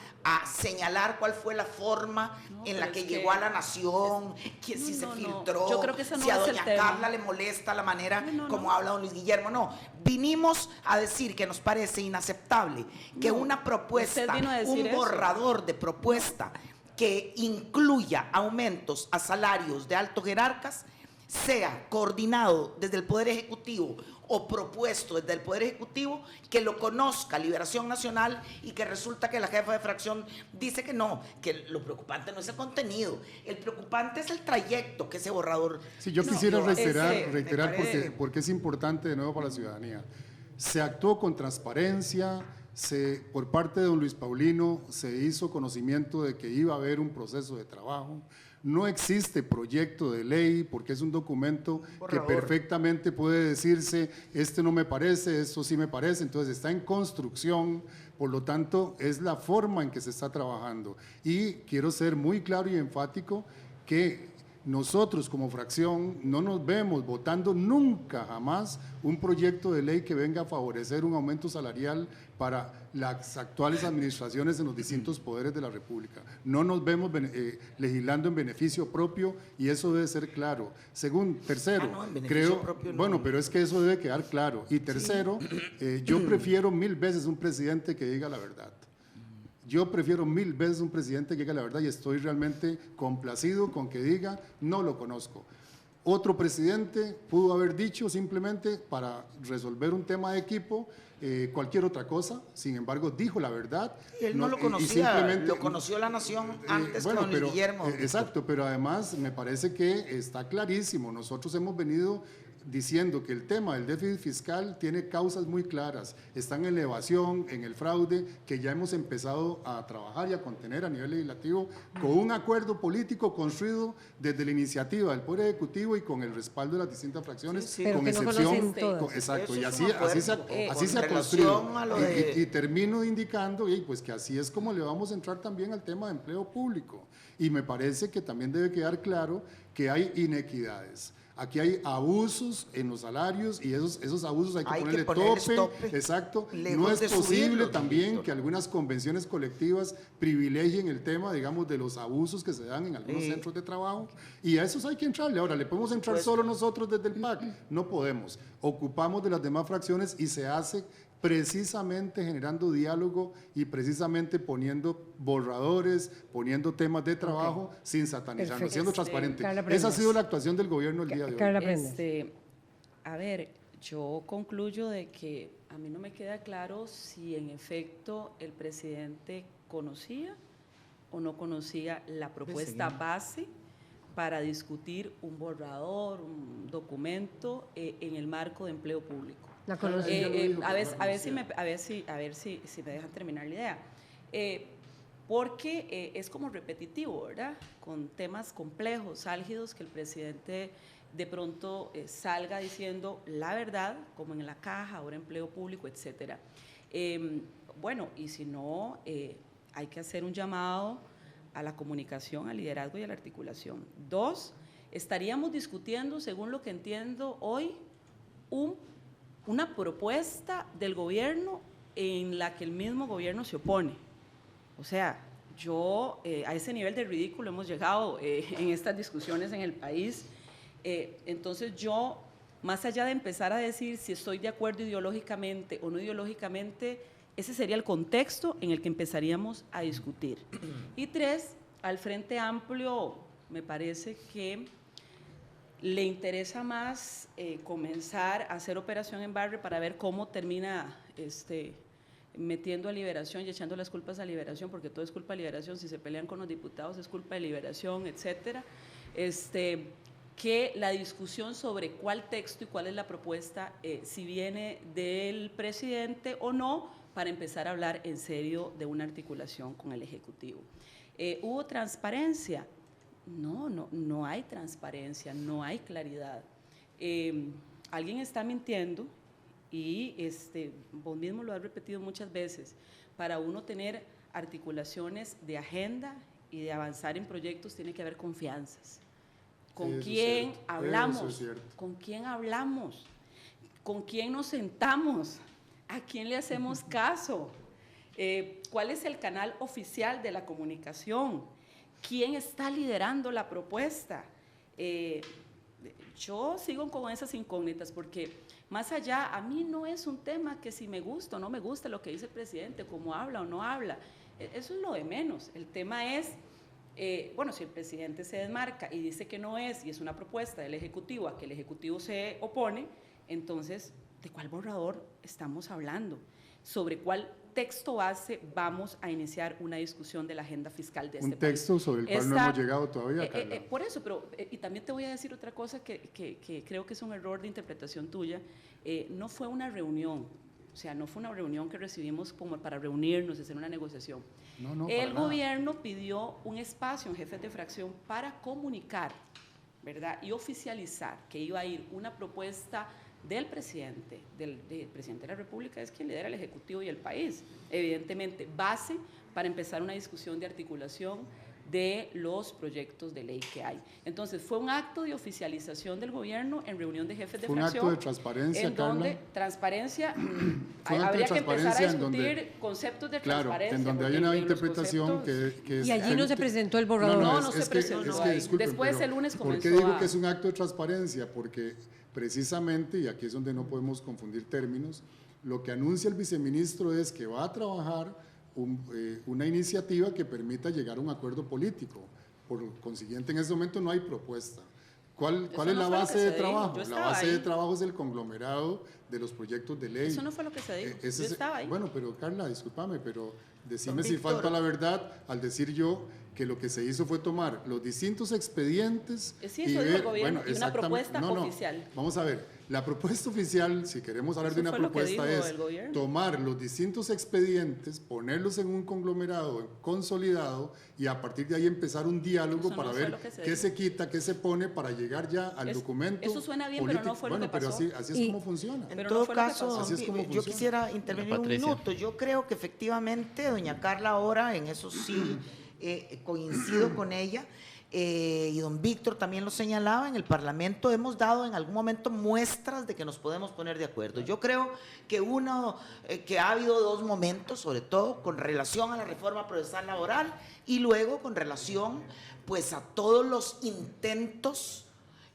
señalar cuál fue la forma en la que llegó a la nación, que si se filtró, yo creo que eso no si a es el doña tema. Carla le molesta la manera como habla don Luis Guillermo, no. Vinimos a decir que nos parece inaceptable que una propuesta, usted vino a decir un borrador de propuesta que incluya aumentos a salarios de altos jerarcas sea coordinado desde el Poder Ejecutivo o propuesto desde el Poder Ejecutivo, que lo conozca Liberación Nacional y que resulta que la jefa de fracción dice que no, que lo preocupante no es el contenido, el preocupante es el trayecto que ese borrador... Sí, yo quisiera reiterar porque es importante de nuevo para la ciudadanía. Se actuó con transparencia, por parte de don Luis Paulino se hizo conocimiento de que iba a haber un proceso de trabajo. No existe proyecto de ley porque es un documento que perfectamente puede decirse, este no me parece, esto sí me parece, entonces está en construcción, por lo tanto es la forma en que se está trabajando. Y quiero ser muy claro y enfático que nosotros como fracción no nos vemos votando nunca jamás un proyecto de ley que venga a favorecer un aumento salarial para las actuales administraciones en los distintos poderes de la República. No nos vemos legislando en beneficio propio y eso debe ser claro. Tercero, pero es que eso debe quedar claro. Y tercero, yo prefiero 1000 veces un presidente que diga la verdad. Yo prefiero 1000 veces un presidente que diga la verdad y estoy realmente complacido con que diga, no lo conozco. Otro presidente pudo haber dicho simplemente para resolver un tema de equipo cualquier otra cosa, sin embargo dijo la verdad. Él no lo conocía, lo conoció la nación antes que don Guillermo. Exacto, pero además me parece que está clarísimo, nosotros hemos venido diciendo que el tema del déficit fiscal tiene causas muy claras, están en la evasión, en el fraude, que ya hemos empezado a trabajar y a contener a nivel legislativo con un acuerdo político construido desde la iniciativa del Poder Ejecutivo y con el respaldo de las distintas fracciones, con excepción, exacto, y así se ha construido. Y termino indicando pues que así es como le vamos a entrar también al tema de empleo público, y me parece que también debe quedar claro que hay inequidades. Aquí hay abusos en los salarios y esos abusos hay que ponerle tope. Exacto. No es posible también que algunas convenciones colectivas privilegien el tema, digamos, de los abusos que se dan en algunos centros de trabajo, y a esos hay que entrarle. Ahora, ¿le podemos entrar solo nosotros desde el PAC? No podemos. Ocupamos de las demás fracciones y se hace precisamente generando diálogo y precisamente poniendo borradores, poniendo temas de trabajo sin satanizarnos, siendo transparente. Esa ha sido la actuación del gobierno el día de hoy. A ver, yo concluyo de que a mí no me queda claro si en efecto el presidente conocía o no conocía la propuesta base para discutir un borrador, un documento en el marco de empleo público. A ver si me dejan terminar la idea. Porque es como repetitivo, ¿verdad? Con temas complejos, álgidos, que el presidente de pronto salga diciendo la verdad, como en la caja, ahora empleo público, etcétera. Bueno, y si no, hay que hacer un llamado a la comunicación, al liderazgo y a la articulación. 2, estaríamos discutiendo, según lo que entiendo hoy, una propuesta del gobierno en la que el mismo gobierno se opone. O sea, a ese nivel de ridículo hemos llegado en estas discusiones en el país. Entonces yo, más allá de empezar a decir si estoy de acuerdo ideológicamente o no ideológicamente, ese sería el contexto en el que empezaríamos a discutir. Y 3, al Frente Amplio me parece que le interesa más comenzar a hacer operación en barrio para ver cómo termina metiendo a Liberación y echando las culpas a Liberación, porque todo es culpa de Liberación, si se pelean con los diputados es culpa de Liberación, etcétera. Que la discusión sobre cuál texto y cuál es la propuesta, si viene del presidente o no, para empezar a hablar en serio de una articulación con el Ejecutivo. ¿Hubo transparencia? No hay transparencia, no hay claridad. Alguien está mintiendo y vos mismo lo has repetido muchas veces. Para uno tener articulaciones de agenda y de avanzar en proyectos tiene que haber confianzas. ¿Con quién hablamos? ¿Con quién hablamos? ¿Con quién nos sentamos ¿A quién le hacemos caso? ¿Cuál es el canal oficial de la comunicación? ¿Quién está liderando la propuesta? Yo sigo con esas incógnitas porque más allá, a mí no es un tema que si me gusta o no me gusta lo que dice el presidente, cómo habla o no habla, eso es lo de menos. El tema es, bueno, si el presidente se desmarca y dice que no es, y es una propuesta del Ejecutivo a que el Ejecutivo se opone, entonces, ¿de cuál borrador estamos hablando? ¿Sobre cuál texto base vamos a iniciar una discusión de la agenda fiscal de este país? Un texto sobre el cual no hemos llegado todavía, Carla. Por eso, pero y también te voy a decir otra cosa que creo que es un error de interpretación tuya. No fue una reunión, o sea, no fue una reunión que recibimos como para reunirnos y hacer una negociación. No, el gobierno pidió un espacio en jefes de fracción para comunicar, ¿verdad? Y oficializar que iba a ir una propuesta del presidente de la República, es quien lidera el Ejecutivo y el país, evidentemente base para empezar una discusión de articulación de los proyectos de ley que hay. Entonces, fue un acto de oficialización del gobierno en reunión de jefes de fracción. Fue un acto de transparencia, en donde Carla. Transparencia, Fue un acto habría de que empezar a transparencia discutir conceptos de transparencia. Claro, en donde hay una interpretación que es... Y allí no se presentó el borrador. No se presentó. Después el lunes comenzó. ¿Por qué digo que es un acto de transparencia? Porque precisamente, y aquí es donde no podemos confundir términos, lo que anuncia el viceministro es que va a trabajar una iniciativa que permita llegar a un acuerdo político. Por consiguiente, en ese momento no hay propuesta. ¿Cuál es la base de trabajo? La base de trabajo es el conglomerado de los proyectos de ley. Eso no fue lo que se dijo. Yo estaba ahí. Bueno, pero Carla, discúlpame, pero decime si falta la verdad al decir yo que lo que se hizo fue tomar los distintos expedientes y ver, el gobierno, y una propuesta oficial. Vamos a ver, la propuesta oficial, si queremos hablar de una propuesta, es tomar los distintos expedientes, ponerlos en un conglomerado consolidado y a partir de ahí empezar un diálogo para ver qué se quita, qué se pone para llegar ya al documento. Eso suena bien, político. pero no fue lo que pasó. Pero así es como funciona. En todo caso, yo quisiera intervenir un minuto. Yo creo que efectivamente, doña Carla, ahora en eso sí coincido con ella, y don Víctor también lo señalaba, en el Parlamento hemos dado en algún momento muestras de que nos podemos poner de acuerdo. Yo creo que que ha habido dos momentos, sobre todo con relación a la reforma procesal laboral y luego con relación pues a todos los intentos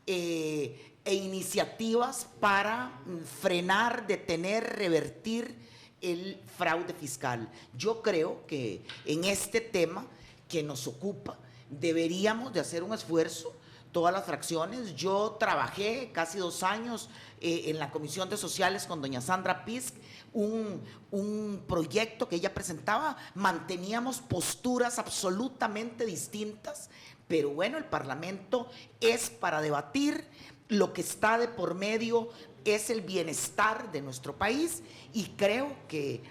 e iniciativas para frenar, detener, revertir el fraude fiscal. Yo creo que en este tema que nos ocupa deberíamos de hacer un esfuerzo, todas las fracciones. Yo trabajé casi 2 años en la Comisión de Sociales con doña Sandra Pisk, un proyecto que ella presentaba, manteníamos posturas absolutamente distintas, pero bueno, el Parlamento es para debatir, lo que está de por medio es el bienestar de nuestro país y creo que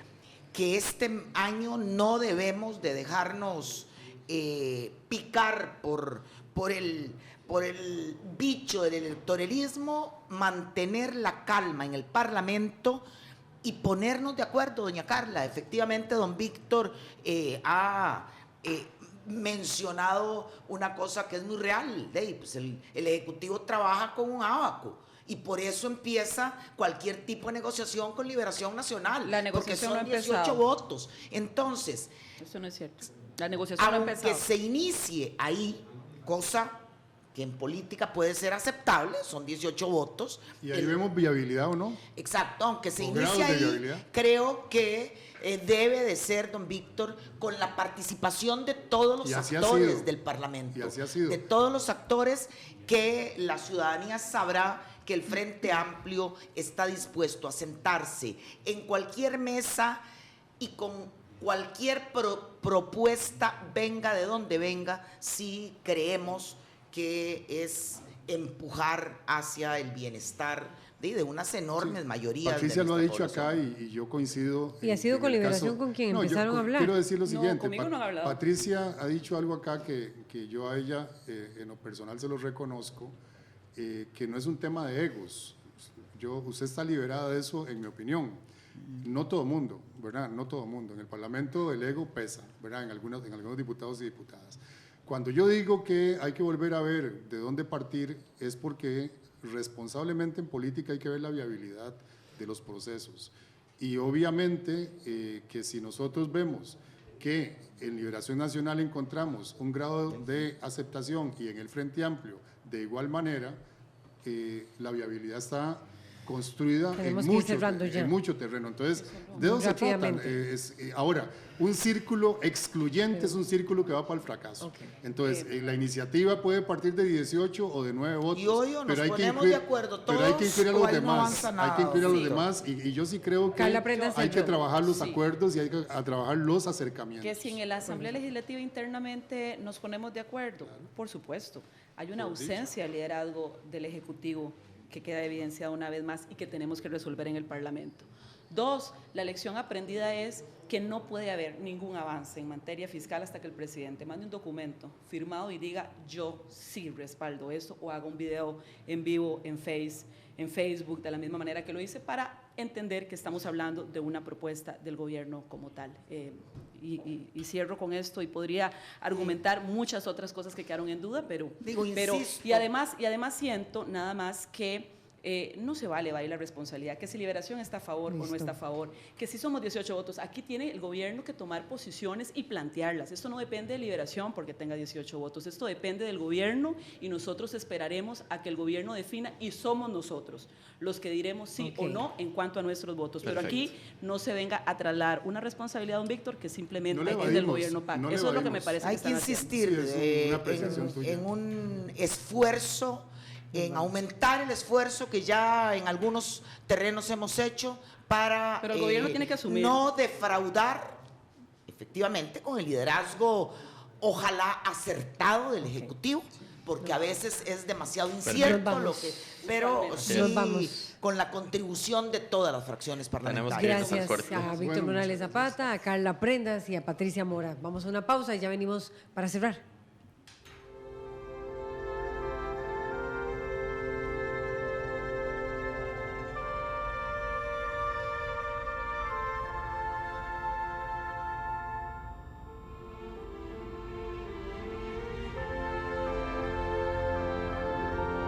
este año no debemos de dejarnos picar por el bicho del electoralismo, mantener la calma en el Parlamento y ponernos de acuerdo, doña Carla. Efectivamente, don Víctor ha mencionado una cosa que es muy real. Pues el Ejecutivo trabaja con un ábaco. Y por eso empieza cualquier tipo de negociación con Liberación Nacional. La negociación porque son no ha 18 votos. Entonces, eso no es cierto. La negociación no ha empezado. Aunque se inicie ahí, cosa que en política puede ser aceptable, son 18 votos. Y ahí vemos viabilidad o no. Exacto, aunque se inicie ahí, creo que debe de ser, don Víctor, con la participación de todos los actores del Parlamento. Y así ha sido. De todos los actores que la ciudadanía sabrá que el Frente Amplio está dispuesto a sentarse en cualquier mesa y con cualquier propuesta, venga de donde venga, si creemos que es empujar hacia el bienestar de unas enormes mayorías. Patricia lo ha dicho acá y yo coincido. Y ha sido con Liberación con quien empezaron a hablar. Quiero decir lo siguiente, conmigo no han hablado. Patricia ha dicho algo acá que yo a ella en lo personal se lo reconozco, que no es un tema de egos. Usted está liberada de eso, en mi opinión. No todo mundo, ¿verdad? No todo mundo. En el Parlamento el ego pesa, ¿verdad? En algunos diputados y diputadas. Cuando yo digo que hay que volver a ver de dónde partir, es porque responsablemente en política hay que ver la viabilidad de los procesos. Y obviamente que si nosotros vemos que en Liberación Nacional encontramos un grado de aceptación y en el Frente Amplio de igual manera, la viabilidad está construida en mucho terreno. Entonces, de eso se trata. Ahora, un círculo excluyente es un círculo que va para el fracaso. Entonces, la iniciativa puede partir de 18 o de 9 votos. Y hoy nos ponemos de acuerdo todos, pero hay que incluir a los demás. Hay que incluir a los demás. Y yo sí creo que hay que trabajar los acuerdos y hay que trabajar los acercamientos. Que si en la Asamblea Legislativa internamente nos ponemos de acuerdo, por supuesto. Hay una ausencia de liderazgo del Ejecutivo que queda evidenciada una vez más y que tenemos que resolver en el Parlamento. 2, la lección aprendida es que no puede haber ningún avance en materia fiscal hasta que el presidente mande un documento firmado y diga yo sí respaldo esto, o haga un video en vivo en Facebook de la misma manera que lo hice, para entender que estamos hablando de una propuesta del gobierno como tal. Y cierro con esto, y podría argumentar muchas otras cosas que quedaron en duda, pero y además siento nada más que no se vale la responsabilidad, que si Liberación está a favor o no está a favor, que si somos 18 votos, aquí tiene el gobierno que tomar posiciones y plantearlas. Esto no depende de Liberación porque tenga 18 votos, esto depende del gobierno, y nosotros esperaremos a que el gobierno defina, y somos nosotros los que diremos sí o no en cuanto a nuestros votos. Pero aquí no se venga a trasladar una responsabilidad, don Víctor, que simplemente es del gobierno PAC. Eso es lo que me parece hay que insistir en un esfuerzo, en aumentar el esfuerzo que ya en algunos terrenos hemos hecho para Pero el gobierno tiene que asumir. No defraudar, efectivamente, con el liderazgo, ojalá acertado, del Ejecutivo, porque a veces es demasiado incierto pero sí con la contribución de todas las fracciones parlamentarias. Gracias a Víctor Morales Zapata, a Carla Prendas y a Patricia Mora. Vamos a una pausa y ya venimos para cerrar.